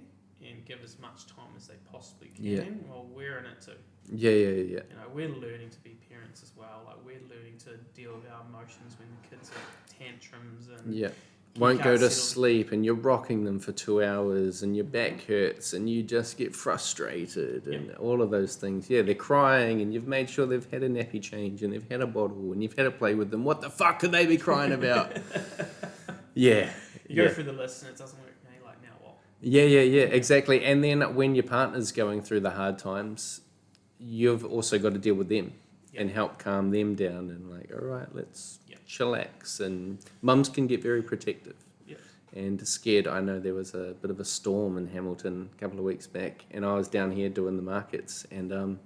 and give as much time as they possibly can, well, we're in it too.
Yeah.
We're learning to be parents as well. Like, we're learning to deal with our emotions when the kids have tantrums and
won't go to sleep, and you're rocking them for 2 hours, and your back hurts, and you just get frustrated, and all of those things. Yeah, they're crying, and you've made sure they've had a nappy change, and they've had a bottle, and you've had to play with them. What the fuck could they be crying about? You go
through the list, and it doesn't work. Now you're like, now what?
Yeah, exactly. And then when your partner's going through the hard times, you've also got to deal with them and help calm them down and like, all right, let's chillax. And mums can get very protective and scared. I know there was a bit of a storm in Hamilton a couple of weeks back, and I was down here doing the markets, and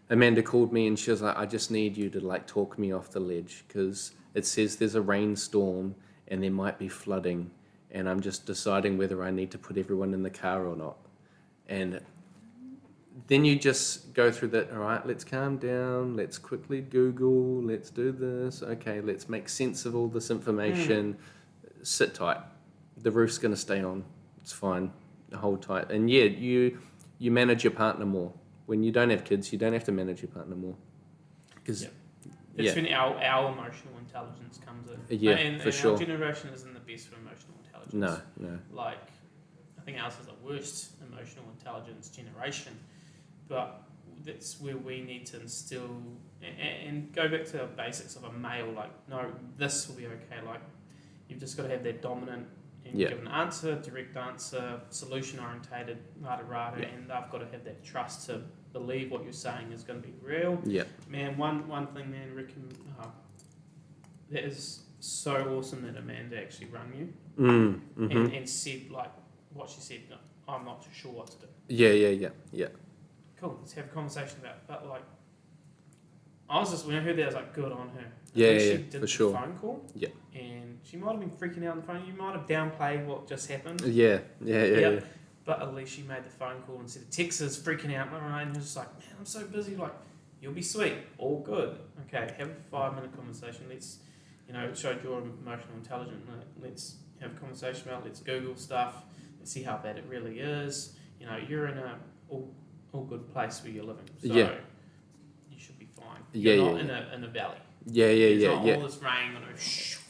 Amanda called me and she was like, I just need you to like talk me off the ledge because it says there's a rainstorm and there might be flooding, and I'm just deciding whether I need to put everyone in the car or not. And then you just go through that, all right, let's calm down, let's quickly Google, let's do this, okay, let's make sense of all this information, sit tight. The roof's going to stay on, it's fine, hold tight. And yeah, you manage your partner more. When you don't have kids, you don't have to manage your partner more. Because
it's when our emotional intelligence comes in.
For sure.
Our generation isn't the best for emotional intelligence.
No.
Like, I think ours is the worst emotional intelligence generation. But that's where we need to instill and go back to the basics of a male. Like, no, this will be okay. Like, you've just got to have that dominant and give an answer, direct answer, solution orientated, rada, and they've got to have that trust to believe what you're saying is going to be real. Yeah. Man, one thing, man, Rick, that is so awesome that Amanda actually rang you and said like what she said. No, I'm not too sure what to do. Yeah. Cool. Let's have a conversation about it. But like, I was just when I heard that, I was like, good on her. She did
for
the
sure.
phone call.
Yeah.
And she might have been freaking out on the phone. You might have downplayed what just happened.
Yeah.
But at least she made the phone call instead of Texas freaking out. And was just like, man, I'm so busy. Like, you'll be sweet. All good. Okay, have a 5-minute conversation. Let's, show your emotional intelligence. Let's have a conversation about it. Let's Google stuff. Let's see how bad it really is. You're in a all good place where you're living. So you should be fine. You're not in a valley. There's not all this rain.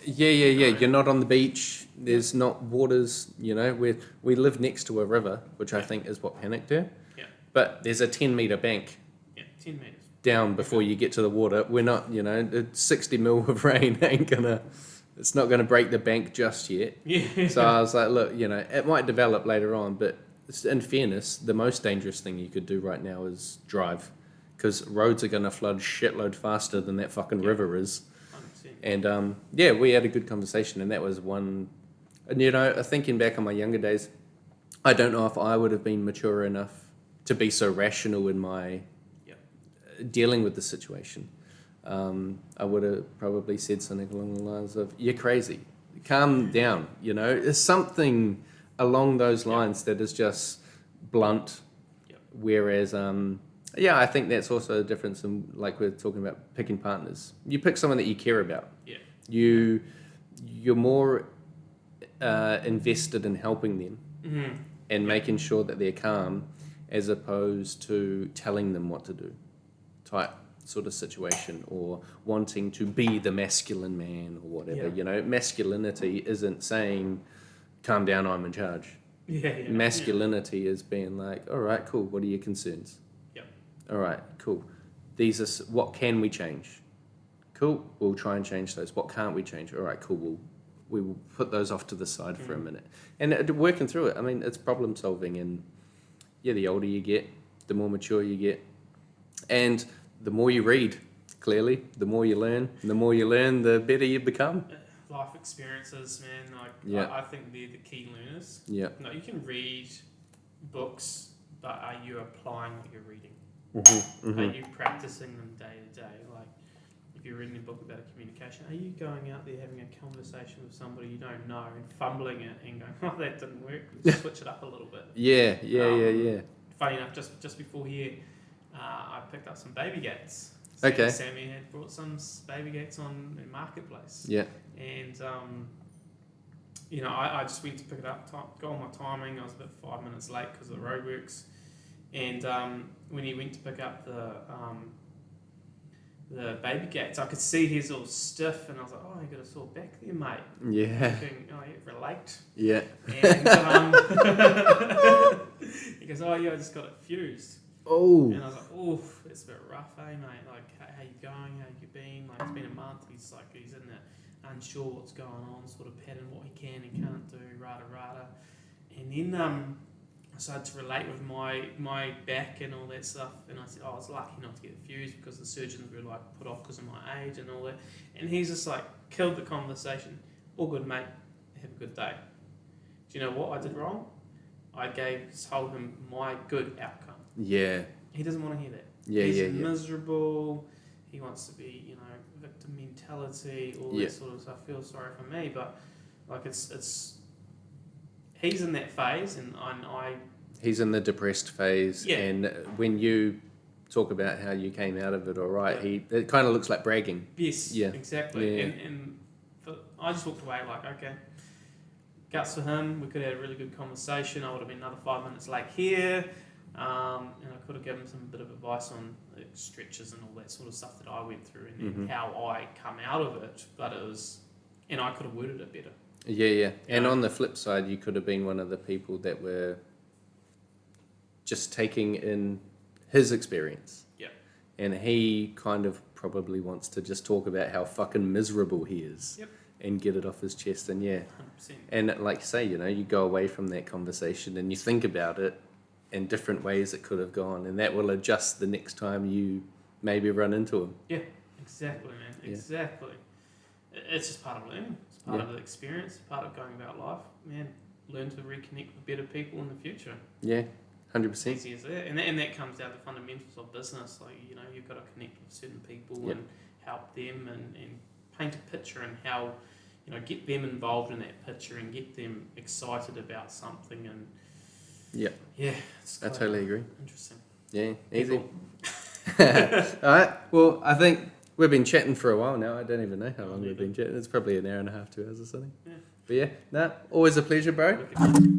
You're not on the beach. There's not waters. We live next to a river, which I think is what panicked her. Yeah. But there's a 10-meter bank.
Yeah, 10 meters
down before you get to the water. We're not. 60 mil of rain it's not gonna break the bank just yet. Yeah. So I was like, look, it might develop later on, but in fairness, the most dangerous thing you could do right now is drive. Because roads are going to flood shitload faster than that fucking river is. 100%. And we had a good conversation, and that was one. And thinking back on my younger days, I don't know if I would have been mature enough to be so rational in my dealing with the situation. I would have probably said something along the lines of, "You're crazy, calm down." There's something along those lines that is just blunt, whereas. I think that's also the difference in, like we're talking about, picking partners. You pick someone that you care about. Yeah. You're more invested in helping them and making sure that they're calm, as opposed to telling them what to do, type sort of situation, or wanting to be the masculine man or whatever. Masculinity isn't saying, "Calm down, I'm in charge." Masculinity is being like, "All right, cool. What are your concerns?" All right, cool. These are what can we change? Cool. We'll try and change those. What can't we change? All right, cool. We will put those off to the side for a minute. And working through it. I mean, it's problem solving, and the older you get, the more mature you get, and the more you read. Clearly, the more you learn. And the more you learn, the better you become.
Life experiences, man. I think they're the key learners. Yeah. No, you can read books, but are you applying what you're reading? Are you practicing them day to day? Like, if you're reading a book about communication, are you going out there having a conversation with somebody you don't know and fumbling it and going, "Oh, that didn't work. Let's switch it up a little bit." Yeah. Funny enough, just before here, I picked up some baby gates. Sammy had brought some baby gates on in Marketplace. Yeah. And I just went to pick it up. Got all my timing. I was about 5 minutes late because of the roadworks. And when he went to pick up the baby gates, I could see he's all stiff, and I was like, "Oh, you got a sore back there, mate." Yeah. Thinking, relate. Yeah. And he goes, "Oh yeah, I just got it fused." Oh. And I was like, "Oof, it's a bit rough, mate? Like, how you going? How you been? Like, it's been a month." He's in that unsure what's going on, sort of pattern what he can and can't do, rada. And then I started to relate with my back and all that stuff, and I said, I was lucky not to get fused because the surgeons were like put off because of my age and all that. And he's just like killed the conversation. All good, mate. Have a good day. Do you know what I did wrong? I told him my good outcome.
Yeah.
He doesn't want to hear that.
Yeah,
He's miserable. He wants to be, victim mentality, all that sort of stuff. I feel sorry for me, but like it's he's in that phase, and I.
He's in the depressed phase, and when you talk about how you came out of it all right, it kind of looks like bragging.
Yes.
Yeah.
Exactly.
Yeah.
And I just walked away like, okay, guts for him. We could have had a really good conversation. I would have been another 5 minutes late here. And I could have given him some bit of advice on like, stretches and all that sort of stuff that I went through and how I come out of it. But it was, and I could have worded it better.
Yeah. And on the flip side, you could have been one of the people that were just taking in his experience.
Yeah.
And he kind of probably wants to just talk about how fucking miserable he is.
Yep.
And get it off his chest. And 100%. And like you say, you go away from that conversation and you think about it in different ways it could have gone, and that will adjust the next time you maybe run into him.
Yeah, exactly, man.
Yeah.
Exactly. It's just part of learning. It's part of the experience. Part of going about life. Man, learn to reconnect with better people in the future.
Yeah, 100%.
Easy as that. And that comes down to the fundamentals of business. Like, you've got to connect with certain people and help them and paint a picture and how, get them involved in that picture and get them excited about something. And
I totally agree.
Interesting.
Yeah, easy. All right. Well, I think we've been chatting for a while now. I don't even know how long we've been chatting. It's probably an hour and a half, 2 hours or something. Yeah. But always a pleasure, bro.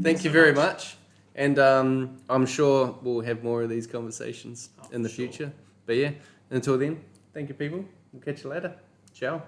Thank you very much. And I'm sure we'll have more of these conversations in the future. But until then, thank you, people. We'll catch you later. Ciao.